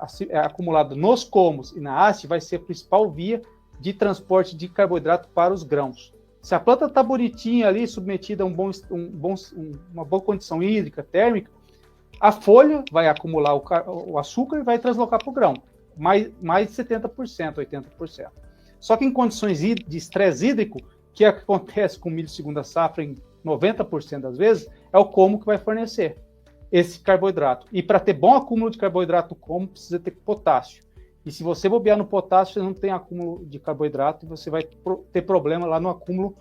acumulado nos comos e na haste vai ser a principal via de transporte de carboidrato para os grãos. Se a planta está bonitinha ali, submetida a uma boa condição hídrica, térmica, a folha vai acumular o açúcar e vai translocar para o grão, mais de 70%, 80%. Só que em condições de estresse hídrico, que acontece com o milho segunda safra em 90% das vezes, é o como que vai fornecer esse carboidrato. E para ter bom acúmulo de carboidrato no como, precisa ter potássio. E se você bobear no potássio, você não tem acúmulo de carboidrato e você vai ter problema lá no acúmulo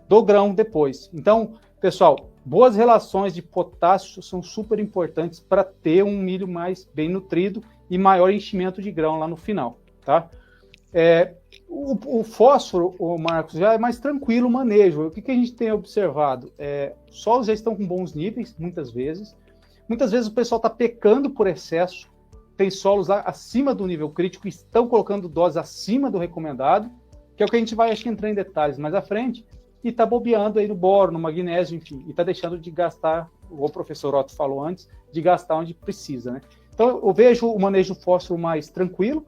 do grão depois. Então, pessoal, boas relações de potássio são super importantes para ter um milho mais bem nutrido e maior enchimento de grão lá no final, tá? O fósforo, Marcos, já é mais tranquilo o manejo. O que a gente tem observado? Solos já estão com bons níveis, muitas vezes. Muitas vezes o pessoal está pecando por excesso, tem solos lá acima do nível crítico, estão colocando doses acima do recomendado, que é o que a gente vai, acho que, entrar em detalhes mais à frente, e está bobeando aí no boro, no magnésio, enfim, e está deixando de gastar, o professor Otto falou antes, de gastar onde precisa, né? Então, eu vejo o manejo do fósforo mais tranquilo.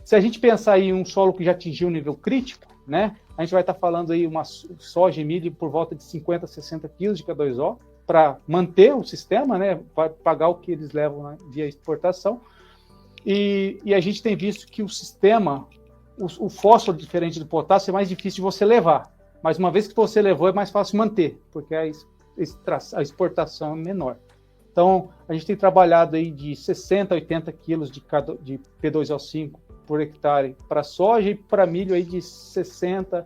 Se a gente pensar em um solo que já atingiu o nível crítico, né, a gente vai estar falando aí uma soja e milho por volta de 50, 60 quilos de K2O, para manter o sistema, né, para pagar o que eles levam via exportação. E a gente tem visto que o sistema, o fósforo diferente do potássio, é mais difícil de você levar. Mas uma vez que você levou, é mais fácil manter, porque a exportação é menor. Então, a gente tem trabalhado aí de 60 a 80 quilos de P2O5 por hectare para soja e para milho aí de 50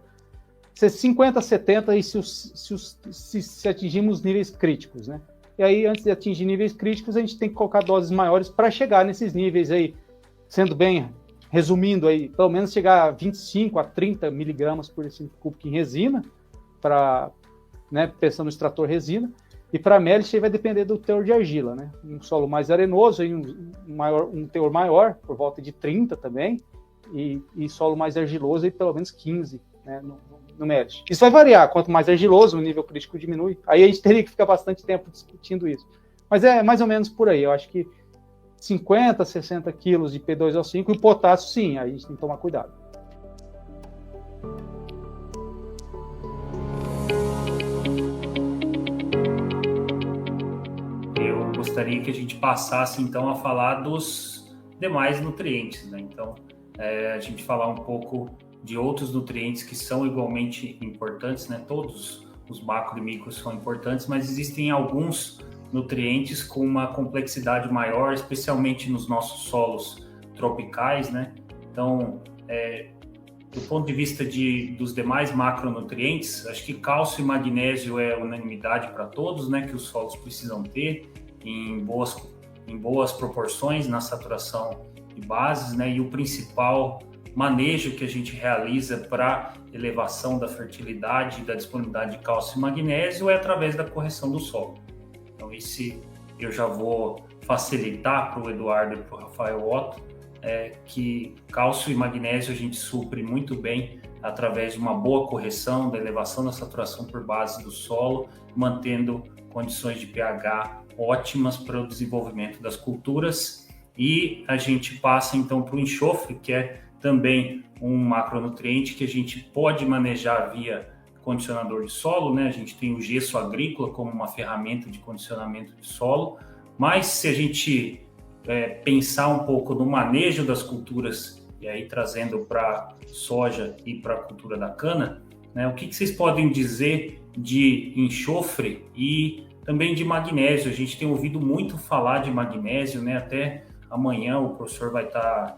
a 70 e se atingirmos níveis críticos, né? E aí, antes de atingir níveis críticos, a gente tem que colocar doses maiores para chegar nesses níveis aí, sendo bem, resumindo aí, pelo menos chegar a 25 a 30 miligramas por decilitro cúbico em resina, pensando no extrator resina, e para meliche vai depender do teor de argila, né? Um solo mais arenoso, aí um teor maior, por volta de 30 também, e solo mais argiloso, aí pelo menos 15, né, no meliche. Isso vai variar, quanto mais argiloso, o nível crítico diminui. Aí a gente teria que ficar bastante tempo discutindo isso. Mas é mais ou menos por aí. Eu acho que 50, 60 quilos de P2O5 e o potássio, sim, aí a gente tem que tomar cuidado. Eu gostaria que a gente passasse, então, a falar dos demais nutrientes, né? Então, a gente falar um pouco de outros nutrientes que são igualmente importantes, né? Todos os macro e micros são importantes, mas existem alguns nutrientes com uma complexidade maior, especialmente nos nossos solos tropicais, né? Então, do ponto de vista dos demais macronutrientes, acho que cálcio e magnésio é unanimidade para todos, né? Que os solos precisam ter em boas proporções na saturação de bases, né? E o principal manejo que a gente realiza para elevação da fertilidade e da disponibilidade de cálcio e magnésio é através da correção do solo. Então, esse eu já vou facilitar para o Eduardo e para o Rafael Otto, que cálcio e magnésio a gente supre muito bem através de uma boa correção da elevação da saturação por base do solo, mantendo condições de pH ótimas para o desenvolvimento das culturas. E a gente passa então para o enxofre, que é também um macronutriente que a gente pode manejar via condicionador de solo, né? A gente tem o gesso agrícola como uma ferramenta de condicionamento de solo, mas se a gente pensar um pouco no manejo das culturas, e aí trazendo para soja e para a cultura da cana, né? O que vocês podem dizer de enxofre e também de magnésio? A gente tem ouvido muito falar de magnésio, né? Até amanhã o professor vai estar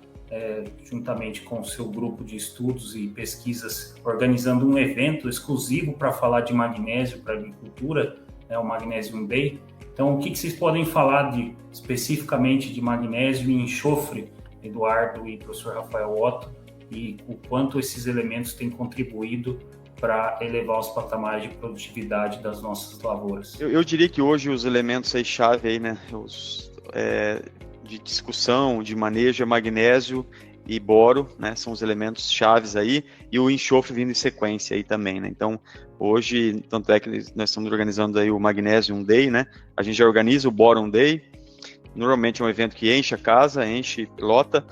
juntamente com o seu grupo de estudos e pesquisas, organizando um evento exclusivo para falar de magnésio para a agricultura, né, o Magnesium Day. Então, o que vocês podem falar especificamente de magnésio e enxofre, Eduardo e professor Rafael Otto, e o quanto esses elementos têm contribuído para elevar os patamares de produtividade das nossas lavouras? Eu diria que hoje os elementos aí chave aí, né, de discussão, de manejo é magnésio e boro, né, são os elementos chaves aí, e o enxofre vindo em sequência aí também, né. Então, hoje, tanto é que nós estamos organizando aí o Magnesium Day, né, a gente já organiza o Boron Day, normalmente é um evento que enche a casa, lota.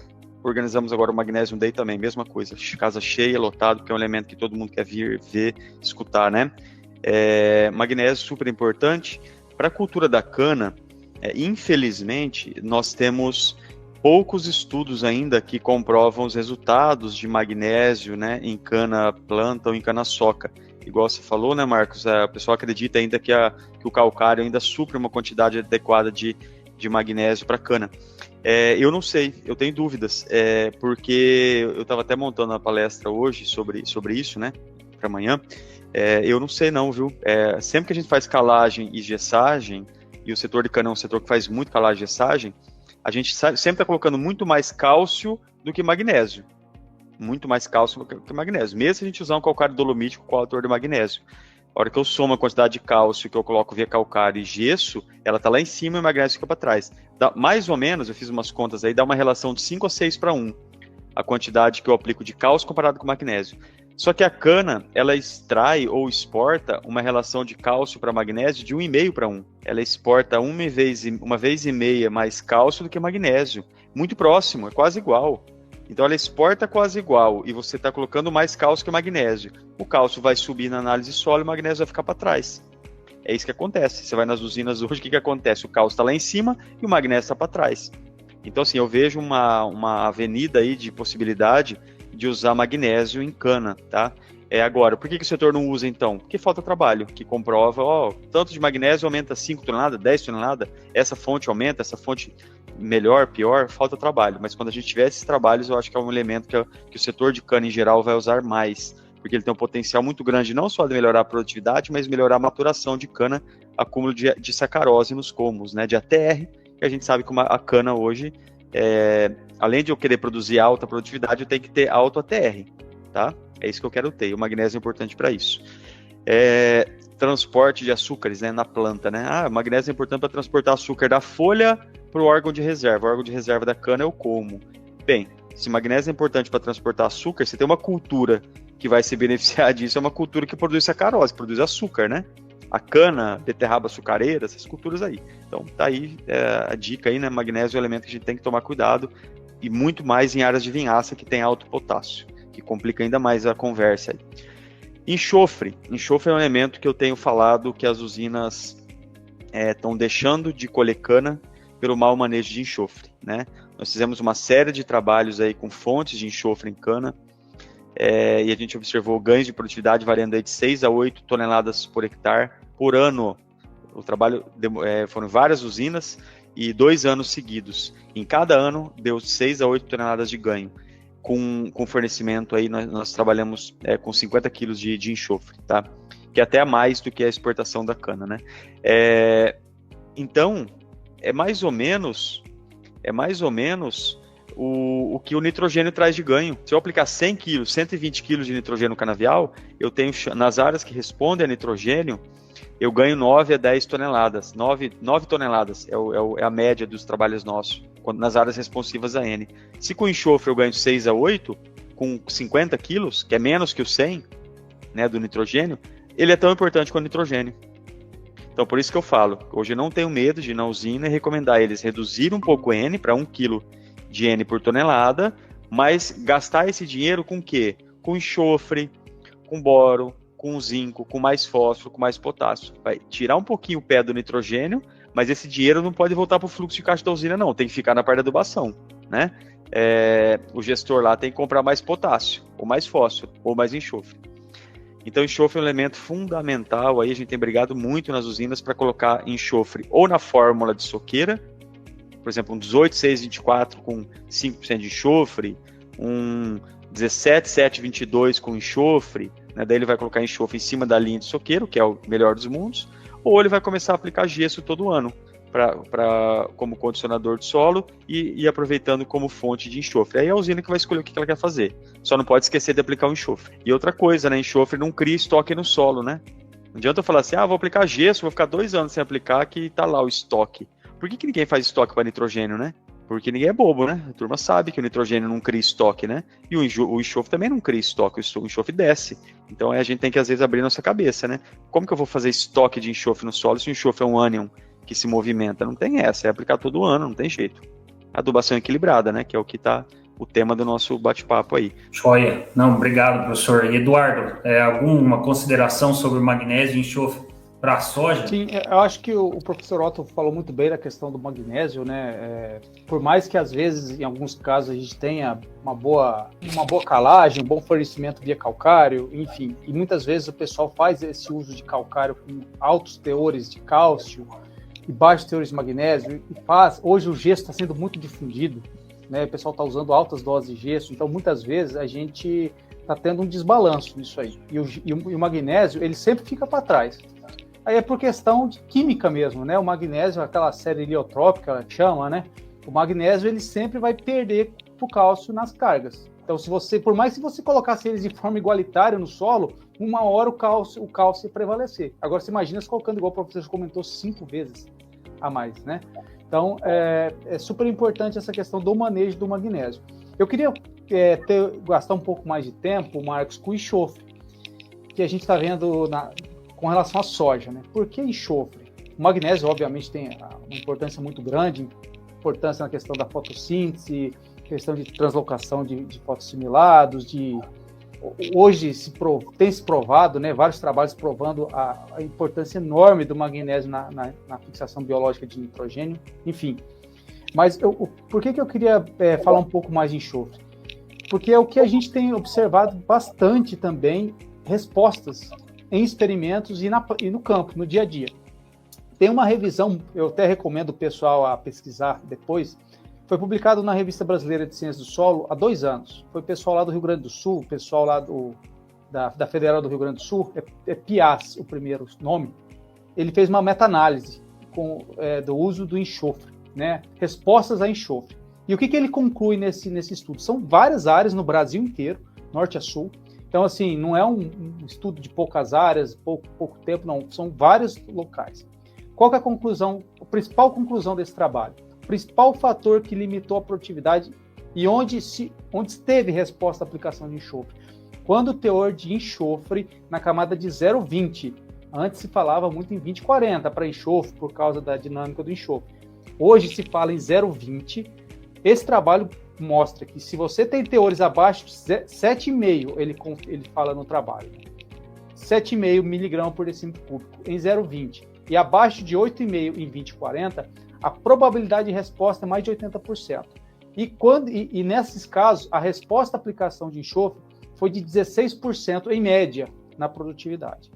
Organizamos agora o Magnesium Day também, mesma coisa, casa cheia, lotado, porque é um elemento que todo mundo quer vir, ver, escutar, né. Magnésio super importante. Para a cultura da cana, infelizmente, nós temos poucos estudos ainda que comprovam os resultados de magnésio, né, em cana planta ou em cana soca. Igual você falou, né, Marcos, o pessoal acredita ainda que o calcário ainda supre uma quantidade adequada de magnésio para cana. Eu não sei, eu tenho dúvidas, porque eu estava até montando uma palestra hoje sobre isso, né, para amanhã. Eu não sei não, viu? Sempre que a gente faz calagem e gessagem, e o setor de cana é um setor que faz muito calagem e gessagem, a gente sempre está colocando muito mais cálcio do que magnésio. Muito mais cálcio do que magnésio. Mesmo se a gente usar um calcário dolomítico com autor de magnésio. A hora que eu somo a quantidade de cálcio que eu coloco via calcário e gesso, ela está lá em cima e o magnésio fica para trás. Mais ou menos, eu fiz umas contas aí, dá uma relação de 5 a 6 para 1. A quantidade que eu aplico de cálcio comparado com magnésio. Só que a cana, ela extrai ou exporta uma relação de cálcio para magnésio de 1,5 para 1. Ela exporta uma vez e meia mais cálcio do que magnésio. Muito próximo, é quase igual. Então ela exporta quase igual e você está colocando mais cálcio que magnésio. O cálcio vai subir na análise solo e o magnésio vai ficar para trás. É isso que acontece. Você vai nas usinas hoje, o que acontece? O cálcio está lá em cima e o magnésio está para trás. Então, assim, eu vejo uma avenida aí de possibilidade de usar magnésio em cana, tá? Agora, por que o setor não usa, então? Porque falta trabalho, que comprova, tanto de magnésio aumenta 5 toneladas, 10 toneladas, essa fonte aumenta, essa fonte melhor, pior, falta trabalho. Mas quando a gente tiver esses trabalhos, eu acho que é um elemento que o setor de cana, em geral, vai usar mais, porque ele tem um potencial muito grande, não só de melhorar a produtividade, mas melhorar a maturação de cana, acúmulo de sacarose nos colmos, né, de ATR, que a gente sabe que a cana hoje, além de eu querer produzir alta produtividade, eu tenho que ter alto ATR, tá? É isso que eu quero ter, o magnésio é importante para isso. Transporte de açúcares, né, na planta, né? O magnésio é importante para transportar açúcar da folha para o órgão de reserva. O órgão de reserva da cana é o colmo. Bem, se o magnésio é importante para transportar açúcar, você tem uma cultura que vai se beneficiar disso, é uma cultura que produz sacarose, produz açúcar, né? A cana, beterraba açucareira, essas culturas aí. Então, tá aí a dica aí, né? Magnésio é um elemento que a gente tem que tomar cuidado, e muito mais em áreas de vinhaça que tem alto potássio, que complica ainda mais a conversa aí. Enxofre é um elemento que eu tenho falado que as usinas estão deixando de colher cana pelo mau manejo de enxofre, né? Nós fizemos uma série de trabalhos aí com fontes de enxofre em cana, e a gente observou ganhos de produtividade variando aí de 6 a 8 toneladas por hectare por ano. O trabalho foram várias usinas e 2 anos seguidos. Em cada ano deu 6 a 8 toneladas de ganho. Com fornecimento aí, nós trabalhamos com 50 quilos de enxofre, tá? Que é até mais do que a exportação da cana, né? Então, é mais ou menos o que o nitrogênio traz de ganho. Se eu aplicar 100 quilos, 120 quilos de nitrogênio canavial, eu tenho, nas áreas que respondem a nitrogênio, eu ganho 9 a 10 toneladas. 9 toneladas é a média dos trabalhos nossos, nas áreas responsivas a N. Se com enxofre eu ganho 6 a 8, com 50 quilos, que é menos que o 100, né, do nitrogênio, ele é tão importante quanto o nitrogênio. Então, por isso que eu falo, hoje eu não tenho medo de ir na usina e recomendar eles reduzir um pouco N para 1 kg de N por tonelada, mas gastar esse dinheiro com o quê? Com enxofre, com boro, com zinco, com mais fósforo, com mais potássio. Vai tirar um pouquinho o pé do nitrogênio, mas esse dinheiro não pode voltar para o fluxo de caixa da usina, não. Tem que ficar na parte da adubação, né? O gestor lá tem que comprar mais potássio, ou mais fósforo, ou mais enxofre. Então, enxofre é um elemento fundamental. Aí a gente tem brigado muito nas usinas para colocar enxofre ou na fórmula de soqueira, por exemplo, um 18,624 com 5% de enxofre, um 17,722 com enxofre, né? Daí ele vai colocar enxofre em cima da linha de soqueiro, que é o melhor dos mundos, ou ele vai começar a aplicar gesso todo ano, como condicionador de solo e aproveitando como fonte de enxofre. Aí é a usina que vai escolher o que ela quer fazer. Só não pode esquecer de aplicar o enxofre. E outra coisa, né? Enxofre não cria estoque no solo, né? Não adianta eu falar assim, vou aplicar gesso, vou ficar 2 anos sem aplicar, que tá lá o estoque. Por que ninguém faz estoque para nitrogênio, né? Porque ninguém é bobo, né? A turma sabe que o nitrogênio não cria estoque, né? E o enxofre também não cria estoque, o enxofre desce. Então a gente tem que, às vezes, abrir nossa cabeça, né? Como que eu vou fazer estoque de enxofre no solo se o enxofre é um ânion que se movimenta? Não tem essa, é aplicar todo ano, não tem jeito. Adubação equilibrada, né? Que é o que tá o tema do nosso bate-papo aí. Joia. Não, obrigado, professor. E Eduardo, alguma consideração sobre magnésio e enxofre para a soja? Sim, eu acho que o professor Otto falou muito bem da questão do magnésio, né? Por mais que às vezes, em alguns casos, a gente tenha uma boa calagem, um bom fornecimento via calcário, enfim, e muitas vezes o pessoal faz esse uso de calcário com altos teores de cálcio e baixos teores de magnésio, e hoje o gesso está sendo muito difundido, né? O pessoal está usando altas doses de gesso, então muitas vezes a gente está tendo um desbalanço nisso aí, e o magnésio, ele sempre fica para trás. Aí é por questão de química mesmo, né? O magnésio, aquela série heliotrópica, chama, né? O magnésio, ele sempre vai perder pro cálcio nas cargas. Então, por mais que você colocasse eles de forma igualitária no solo, uma hora o cálcio ia prevalecer. Agora, você imagina se colocando, igual o professor comentou, 5 vezes a mais, né? Então, é super importante essa questão do manejo do magnésio. Eu queria gastar um pouco mais de tempo, Marcos, com o enxofre, que a gente está vendo com relação à soja, né? Por que enxofre? O magnésio, obviamente, tem uma importância muito grande, importância na questão da fotossíntese, questão de translocação de fotossimilados, hoje tem se provado, né, vários trabalhos provando a importância enorme do magnésio na fixação biológica de nitrogênio, enfim. Mas por que eu queria falar um pouco mais de enxofre? Porque é o que a gente tem observado bastante também, respostas em experimentos e no campo, no dia a dia. Tem uma revisão, eu até recomendo o pessoal a pesquisar depois, foi publicado na Revista Brasileira de Ciências do Solo há 2 anos. Foi o pessoal lá do Rio Grande do Sul, o pessoal lá da Federal do Rio Grande do Sul, PIAS, o primeiro nome. Ele fez uma meta-análise do uso do enxofre, né? Respostas a enxofre. E o que ele conclui nesse estudo? São várias áreas no Brasil inteiro, norte a sul. Então, assim, não é um estudo de poucas áreas, pouco tempo, não. São vários locais. Qual que é a conclusão, a principal conclusão desse trabalho? O principal fator que limitou a produtividade e onde teve resposta à aplicação de enxofre? Quando o teor de enxofre na camada de 0,20, antes se falava muito em 20,40 para enxofre por causa da dinâmica do enxofre. Hoje se fala em 0,20. Esse trabalho mostra que se você tem teores abaixo de 7,5, ele fala no trabalho, 7,5 miligramas por decímetro cúbico em 0,20 e abaixo de 8,5 em 20,40, a probabilidade de resposta é mais de 80%. E nesses casos, a resposta à aplicação de enxofre foi de 16% em média na produtividade.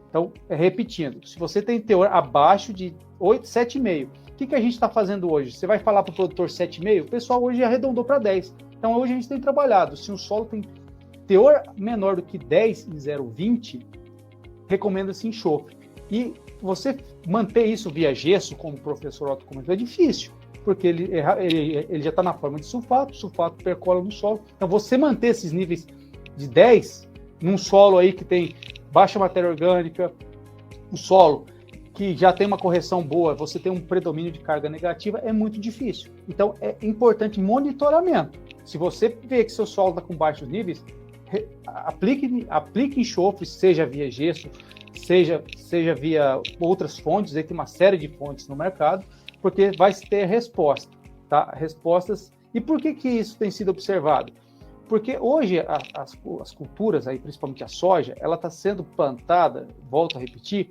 Então, repetindo, se você tem teor abaixo de 7,5, o que a gente está fazendo hoje? Você vai falar para o produtor 7,5? O pessoal hoje arredondou para 10. Então, hoje a gente tem trabalhado. Se um solo tem teor menor do que 10 em 0,20, recomenda-se enxofre. E você manter isso via gesso, como o professor Otto comentou, é difícil, porque ele já está na forma de sulfato, o sulfato percola no solo. Então, você manter esses níveis de 10 num solo aí que tem baixa matéria orgânica, um solo que já tem uma correção boa, você tem um predomínio de carga negativa, é muito difícil. Então, é importante monitoramento. Se você vê que seu solo está com baixos níveis, aplique enxofre, seja via gesso, seja via outras fontes, aí tem uma série de fontes no mercado, porque vai ter resposta, tá? Respostas. E por que isso tem sido observado? Porque hoje as culturas, aí, principalmente a soja, ela está sendo plantada, volto a repetir,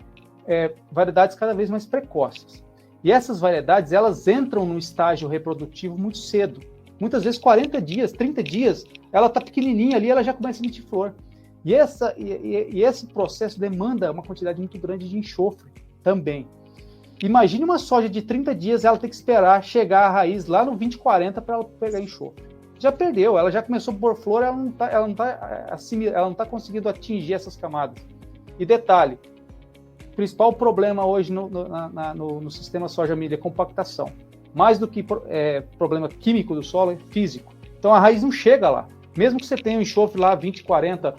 variedades cada vez mais precoces. E essas variedades, elas entram num estágio reprodutivo muito cedo. Muitas vezes 40 dias, 30 dias, ela está pequenininha ali, ela já começa a emitir flor. E esse processo demanda uma quantidade muito grande de enxofre também. Imagine uma soja de 30 dias, ela tem que esperar chegar a raiz lá no 20,40 para ela pegar enxofre. Já perdeu, ela já começou a pôr flor, ela não está conseguindo atingir essas camadas. E detalhe, principal problema hoje no sistema soja-milho é compactação. Mais do que problema químico do solo, é físico. Então a raiz não chega lá. Mesmo que você tenha um enxofre lá 20, 40,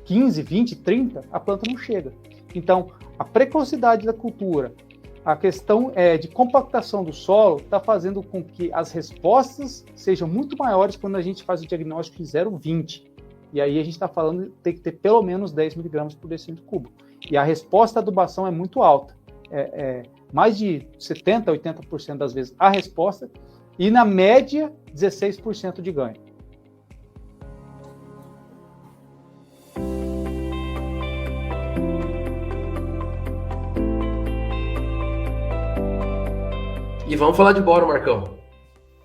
15, 20, 30, a planta não chega. Então, a precocidade da cultura, a questão de compactação do solo está fazendo com que as respostas sejam muito maiores quando a gente faz o diagnóstico de 0,20. E aí a gente está falando que tem que ter pelo menos 10 miligramas por decímetro cúbico. E a resposta à adubação é muito alta. Mais de 70%, 80% das vezes a resposta, e na média, 16% de ganho. E vamos falar de boro, Marcão.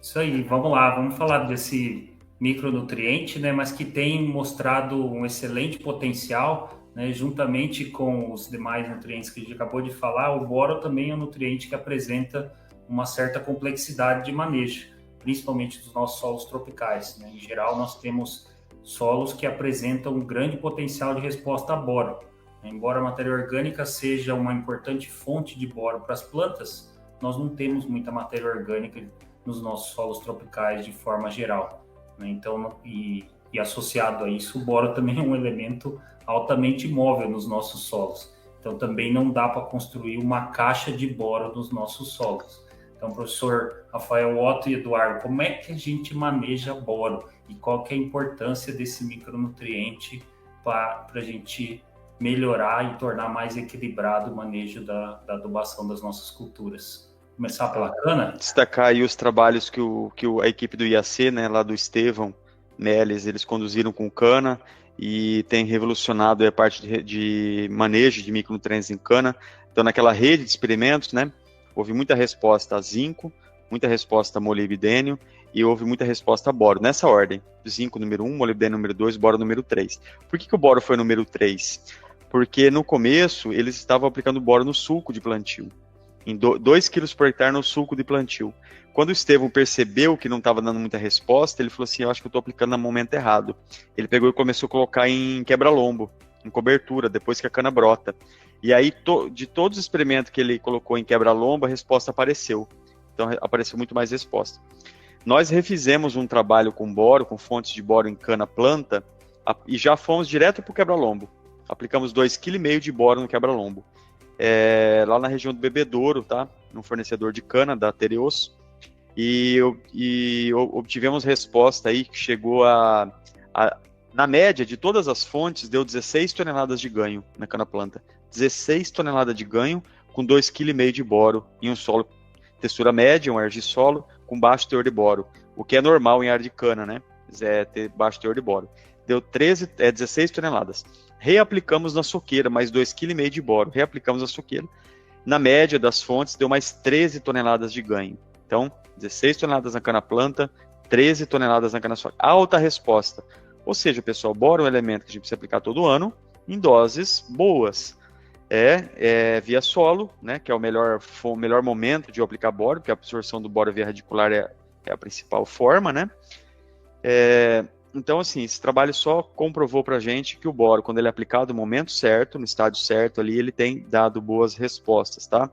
Isso aí, vamos lá, vamos falar desse micronutriente, né, mas que tem mostrado um excelente potencial, né, juntamente com os demais nutrientes que a gente acabou de falar. O boro também é um nutriente que apresenta uma certa complexidade de manejo, principalmente dos nossos solos tropicais, né? Em geral, nós temos solos que apresentam um grande potencial de resposta a boro. Embora a matéria orgânica seja uma importante fonte de boro para as plantas, nós não temos muita matéria orgânica nos nossos solos tropicais de forma geral, né? Então, e associado a isso, o boro também é um elemento altamente móvel nos nossos solos. Então, também não dá para construir uma caixa de boro nos nossos solos. Então, professor Rafael Otto e Eduardo, como é que a gente maneja boro? E qual que é a importância desse micronutriente para a gente melhorar e tornar mais equilibrado o manejo da adubação das nossas culturas? Começar pela cana? Destacar aí os trabalhos que a equipe do IAC, né, lá do Estevão Meles, eles conduziram com cana e tem revolucionado a parte de manejo de micronutrientes em cana. Então, naquela rede de experimentos, né, houve muita resposta a zinco, muita resposta a molibdênio e houve muita resposta a boro, nessa ordem: zinco número 1, molibdênio número 2, boro número 3. Por que o boro foi número 3? Porque no começo eles estavam aplicando boro no sulco de plantio, em 2 quilos por hectare no sulco de plantio. Quando o Estevão percebeu que não estava dando muita resposta, ele falou assim: eu acho que eu estou aplicando no momento errado. Ele pegou e começou a colocar em quebra-lombo, em cobertura, depois que a cana brota. E aí, de todos os experimentos que ele colocou em quebra-lombo, a resposta apareceu. Então, apareceu muito mais resposta. Nós refizemos um trabalho com boro, com fontes de boro em cana-planta, e já fomos direto para o quebra-lombo. Aplicamos 2,5 kg de boro no quebra-lombo. Lá na região do Bebedouro, tá? Um fornecedor de cana da Tereos. E obtivemos resposta aí que chegou na média de todas as fontes, deu 16 toneladas de ganho na cana-planta. 16 toneladas de ganho com 2,5 kg de boro em um solo textura média, um argissolo com baixo teor de boro, o que é normal em área de cana, né? Ter baixo teor de boro. Deu 16 toneladas. Reaplicamos na soqueira, mais 2,5 kg de boro. Reaplicamos na soqueira. Na média das fontes, deu mais 13 toneladas de ganho. Então, 16 toneladas na cana-planta, 13 toneladas na cana-soja. Alta resposta. Ou seja, pessoal, boro é um elemento que a gente precisa aplicar todo ano, em doses boas. Via solo, né, que é o melhor momento de eu aplicar boro, porque a absorção do boro via radicular é a principal forma, né? Então, assim, esse trabalho só comprovou pra gente que o boro, quando ele é aplicado no momento certo, no estádio certo ali, ele tem dado boas respostas, tá?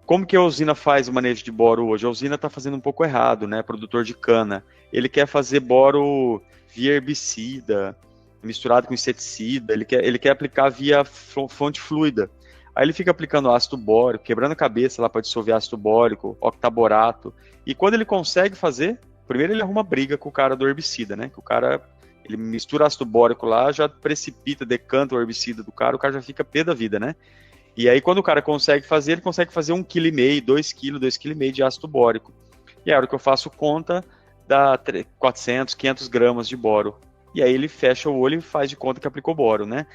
Como que a usina faz o manejo de boro hoje? A usina está fazendo um pouco errado, né? Produtor de cana. Ele quer fazer boro via herbicida, misturado com inseticida, ele quer aplicar via fonte fluida. Aí ele fica aplicando ácido bórico, quebrando a cabeça lá para dissolver ácido bórico, octaborato. E quando ele consegue fazer, primeiro ele arruma briga com o cara do herbicida, né? Que o cara, ele mistura ácido bórico lá, já precipita, decanta o herbicida do cara, o cara já fica pé da vida, né? E aí quando o cara consegue fazer, ele consegue fazer 1,5 kg, 2 kg, 2,5 kg de ácido bórico. E a hora que eu faço conta, dá 400, 500 gramas de boro. E aí ele fecha o olho e faz de conta que aplicou boro, né?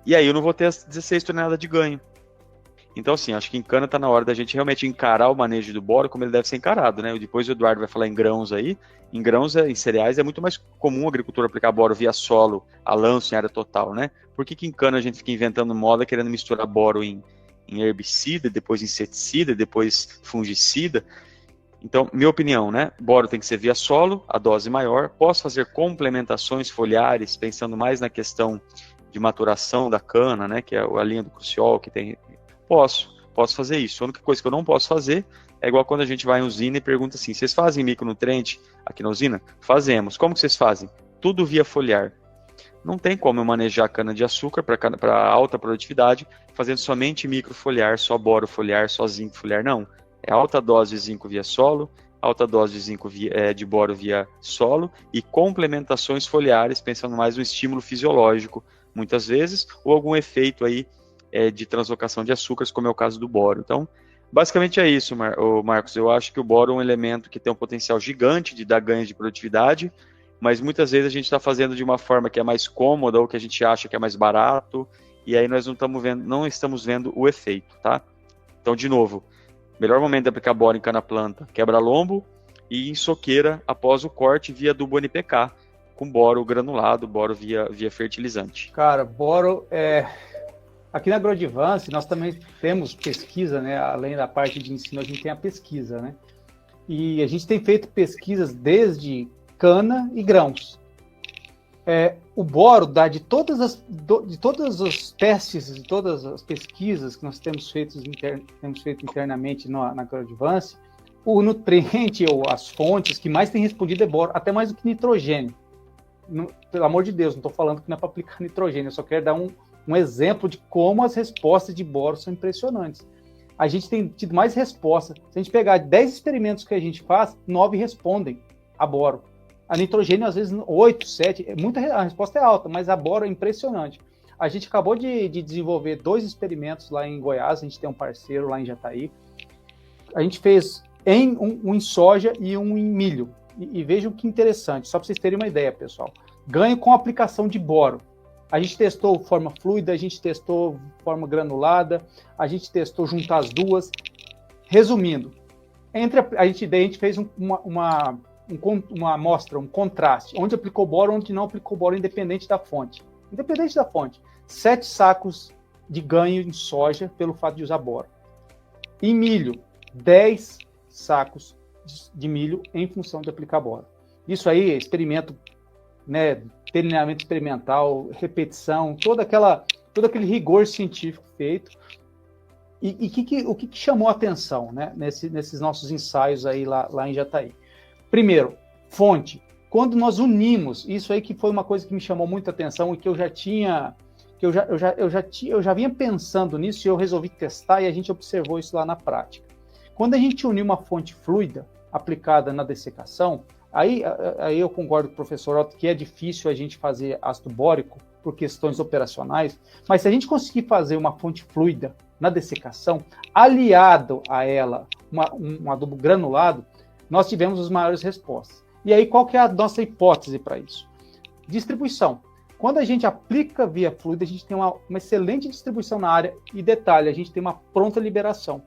E aí eu não vou ter as 16 toneladas de ganho. Então, assim, acho que em cana está na hora da gente realmente encarar o manejo do boro como ele deve ser encarado, né? Depois o Eduardo vai falar em grãos aí. Em grãos, em cereais, é muito mais comum o agricultor aplicar boro via solo, a lanço, em área total, né? Por que em cana a gente fica inventando moda, querendo misturar boro em herbicida, depois inseticida, depois fungicida? Então, minha opinião, né? Boro tem que ser via solo, a dose maior. Posso fazer complementações foliares, pensando mais na questão de maturação da cana, né, que é a linha do cruciol, que tem... Posso fazer isso. A única coisa que eu não posso fazer é igual quando a gente vai em usina e pergunta assim, vocês fazem micronutriente aqui na usina? Fazemos. Como que vocês fazem? Tudo via foliar. Não tem como eu manejar cana-de-açúcar para alta produtividade fazendo somente microfoliar, só boro foliar, só zinco foliar. Não. É alta dose de zinco via solo, alta dose de zinco de boro via solo e complementações foliares, pensando mais no estímulo fisiológico, muitas vezes, ou algum efeito aí de translocação de açúcares, como é o caso do boro. Então, basicamente é isso, Marcos. Eu acho que o boro é um elemento que tem um potencial gigante de dar ganhos de produtividade, mas muitas vezes a gente está fazendo de uma forma que é mais cômoda ou que a gente acha que é mais barato, e aí nós não estamos vendo o efeito, tá? Então, de novo, melhor momento de aplicar boro em cana-planta, quebra-lombo e em soqueira após o corte via adubo NPK, com boro granulado, boro via fertilizante. Cara, boro aqui na Agrodivance nós também temos pesquisa, né? Além da parte de ensino, a gente tem a pesquisa, né? E a gente tem feito pesquisas desde cana e grãos. O boro dá de todos os testes, de todas as pesquisas que nós temos feito internamente na Agrodivance, o nutriente ou as fontes que mais tem respondido é boro, até mais do que nitrogênio. Pelo amor de Deus, não estou falando que não é para aplicar nitrogênio, eu só quero dar um exemplo de como as respostas de boro são impressionantes. A gente tem tido mais respostas. Se a gente pegar 10 experimentos que a gente faz, 9 respondem a boro. A nitrogênio, às vezes, 8, 7, a resposta é alta, mas a boro é impressionante. A gente acabou de desenvolver 2 experimentos lá em Goiás, a gente tem um parceiro lá em Jataí. A gente fez um em soja e um em milho. E vejam que interessante, só para vocês terem uma ideia, pessoal. Ganho com a aplicação de boro. A gente testou forma fluida, a gente testou forma granulada, a gente testou juntar as duas. Resumindo, a gente fez uma amostra, um contraste, onde aplicou boro, onde não aplicou boro, independente da fonte. 7 sacos de ganho em soja pelo fato de usar boro. Em milho, 10 sacos de milho em função de aplicar boro. Isso aí é experimento, né, treinamento experimental, repetição, todo aquele rigor científico feito. E o que chamou a atenção, né, nesses nossos ensaios aí lá em Jataí? Primeiro, fonte. Quando nós unimos, isso aí que foi uma coisa que me chamou muita atenção e que eu já vinha pensando nisso e eu resolvi testar e a gente observou isso lá na prática. Quando a gente uniu uma fonte fluida aplicada na dessecação, aí eu concordo com o professor Otto que é difícil a gente fazer ácido bórico por questões operacionais, mas se a gente conseguir fazer uma fonte fluida na dessecação, aliado a ela um adubo granulado, nós tivemos as maiores respostas. E aí, qual que é a nossa hipótese para isso? Distribuição. Quando a gente aplica via fluida, a gente tem uma excelente distribuição na área e, detalhe, a gente tem uma pronta liberação.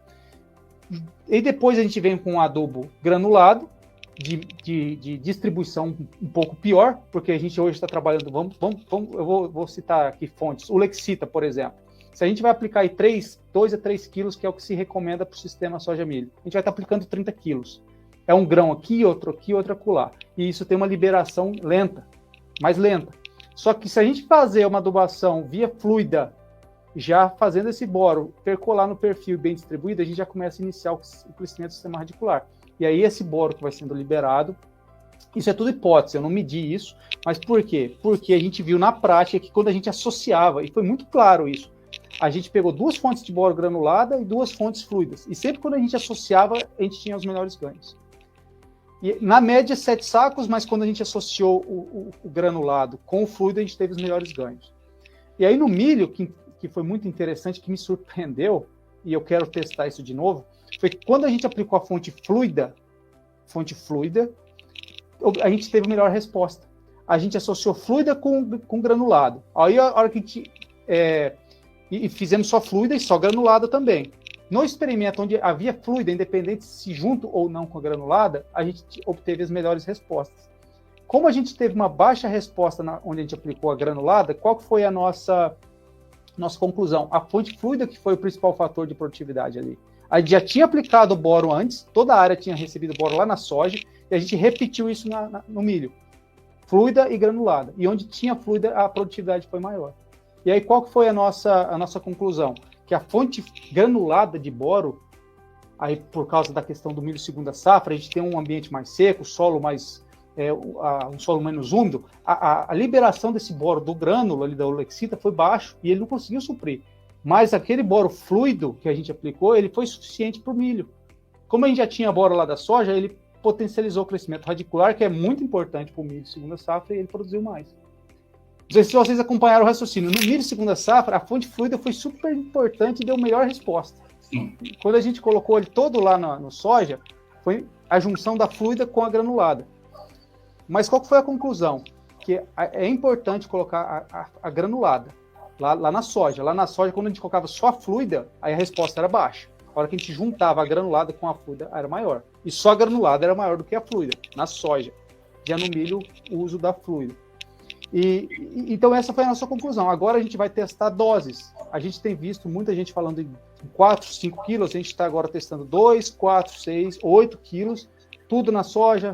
E depois a gente vem com um adubo granulado, de distribuição um pouco pior, porque a gente hoje está trabalhando, eu vou citar aqui fontes, o Lexita, por exemplo. Se a gente vai aplicar aí 2 a 3 quilos, que é o que se recomenda para o sistema soja-milho, a gente vai estar aplicando 30 quilos. É um grão aqui, outro acolá. E isso tem uma liberação lenta, mais lenta. Só que se a gente fazer uma adubação via fluida, já fazendo esse boro percolar no perfil bem distribuído, a gente já começa a iniciar o crescimento do sistema radicular. E aí esse boro que vai sendo liberado, isso é tudo hipótese, eu não medi isso, mas por quê? Porque a gente viu na prática que quando a gente associava, e foi muito claro isso, a gente pegou 2 fontes de boro granulada e 2 fontes fluidas. E sempre quando a gente associava, a gente tinha os melhores ganhos. E, na média, 7 sacos, mas quando a gente associou o granulado com o fluido, a gente teve os melhores ganhos. E aí no milho, que foi muito interessante, que me surpreendeu, e eu quero testar isso de novo, foi que quando a gente aplicou a fonte fluida, a gente teve a melhor resposta. A gente associou fluida com granulado. Aí a hora que a gente... e fizemos só fluida e só granulada também. No experimento onde havia fluida, independente se junto ou não com a granulada, a gente obteve as melhores respostas. Como a gente teve uma baixa resposta onde a gente aplicou a granulada, qual que foi a nossa conclusão? A fonte fluida que foi o principal fator de produtividade ali. A gente já tinha aplicado o boro antes, toda a área tinha recebido boro lá na soja, e a gente repetiu isso no milho. Fluida e granulada. E onde tinha fluida, a produtividade foi maior. E aí qual que foi a nossa conclusão? Que a fonte granulada de boro, aí por causa da questão do milho segunda safra, a gente tem um ambiente mais seco, solo mais, um solo menos úmido, a liberação desse boro do grânulo ali da ulexita foi baixo e ele não conseguiu suprir. Mas aquele boro fluido que a gente aplicou, ele foi suficiente para o milho. Como a gente já tinha boro lá da soja, ele potencializou o crescimento radicular, que é muito importante para o milho segunda safra, e ele produziu mais. Não sei se vocês acompanharam o raciocínio. No milho segunda safra, a fonte fluida foi super importante e deu melhor resposta. Sim. Quando a gente colocou ele todo lá no soja, foi a junção da fluida com a granulada. Mas qual que foi a conclusão? Que é importante colocar a granulada lá na soja. Lá na soja, quando a gente colocava só a fluida, aí a resposta era baixa. A hora que a gente juntava a granulada com a fluida, era maior. E só a granulada era maior do que a fluida, na soja. Já no milho, o uso da fluida. Então essa foi a nossa conclusão. Agora a gente vai testar doses. A gente tem visto muita gente falando em 4, 5 quilos, a gente está agora testando 2, 4, 6, 8 quilos, tudo na soja,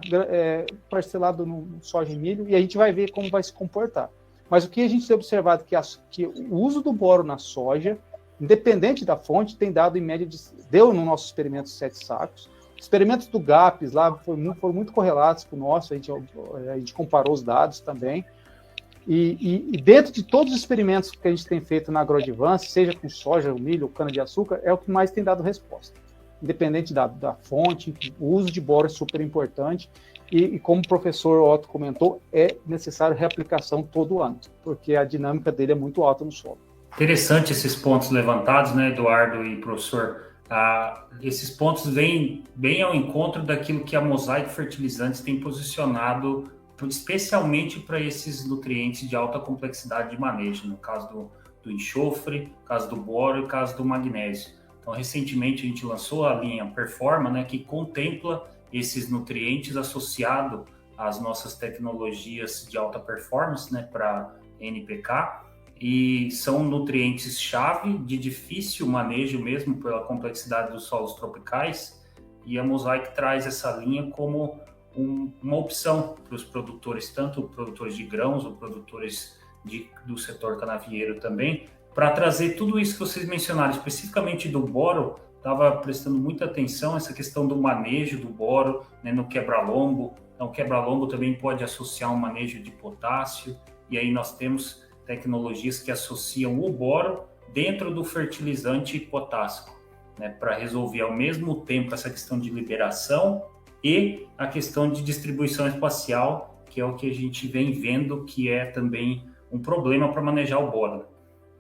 parcelado no soja e milho, e a gente vai ver como vai se comportar. Mas o que a gente tem observado é que o uso do boro na soja, independente da fonte, tem dado em média, deu no nosso experimento 7 sacos. Experimentos do GAPS lá foram muito correlatos com o nosso, a gente comparou os dados também. E dentro de todos os experimentos que a gente tem feito na AgroAdvance, seja com soja, milho ou cana-de-açúcar, é o que mais tem dado resposta. Independente da fonte, o uso de boro é super importante. E como o professor Otto comentou, é necessário reaplicação todo ano, porque a dinâmica dele é muito alta no solo. Interessante esses pontos levantados, né, Eduardo e professor? Esses pontos vêm bem ao encontro daquilo que a Mosaic Fertilizantes tem posicionado, especialmente para esses nutrientes de alta complexidade de manejo, no caso do enxofre, no caso do boro e no caso do magnésio. Então, recentemente a gente lançou a linha Performa, né, que contempla esses nutrientes associados às nossas tecnologias de alta performance, né, para NPK, e são nutrientes-chave de difícil manejo mesmo pela complexidade dos solos tropicais, e a Mosaic traz essa linha como uma opção para os produtores, tanto produtores de grãos ou produtores do setor canavieiro também, para trazer tudo isso que vocês mencionaram, especificamente do boro. Estava prestando muita atenção essa questão do manejo do boro, né, no quebra-lombo. Então, o quebra-lombo também pode associar um manejo de potássio, e aí nós temos tecnologias que associam o boro dentro do fertilizante potássico, né, para resolver ao mesmo tempo essa questão de liberação e a questão de distribuição espacial, que é o que a gente vem vendo que é também um problema para manejar o boro.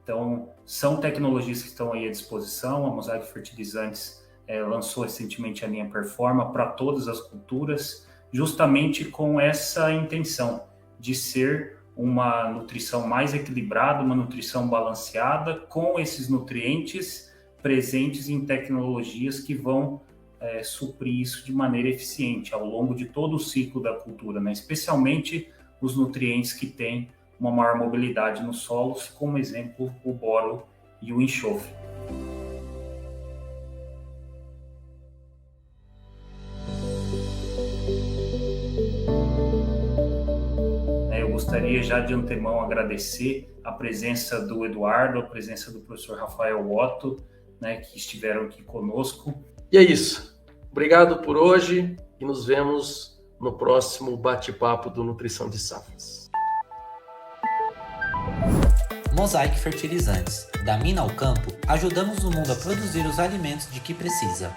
Então, são tecnologias que estão aí à disposição. A Mosaic Fertilizantes lançou recentemente a linha Performa para todas as culturas, justamente com essa intenção de ser uma nutrição mais equilibrada, uma nutrição balanceada, com esses nutrientes presentes em tecnologias que vão suprir isso de maneira eficiente ao longo de todo o ciclo da cultura, né? Especialmente os nutrientes que têm uma maior mobilidade nos solos, como exemplo o boro e o enxofre. Eu gostaria já de antemão agradecer a presença do Eduardo, a presença do professor Rafael Otto, né, que estiveram aqui conosco. E é isso. Obrigado por hoje e nos vemos no próximo bate-papo do Nutrição de Safras. Mosaic Fertilizantes. Da mina ao campo, ajudamos o mundo a produzir os alimentos de que precisa.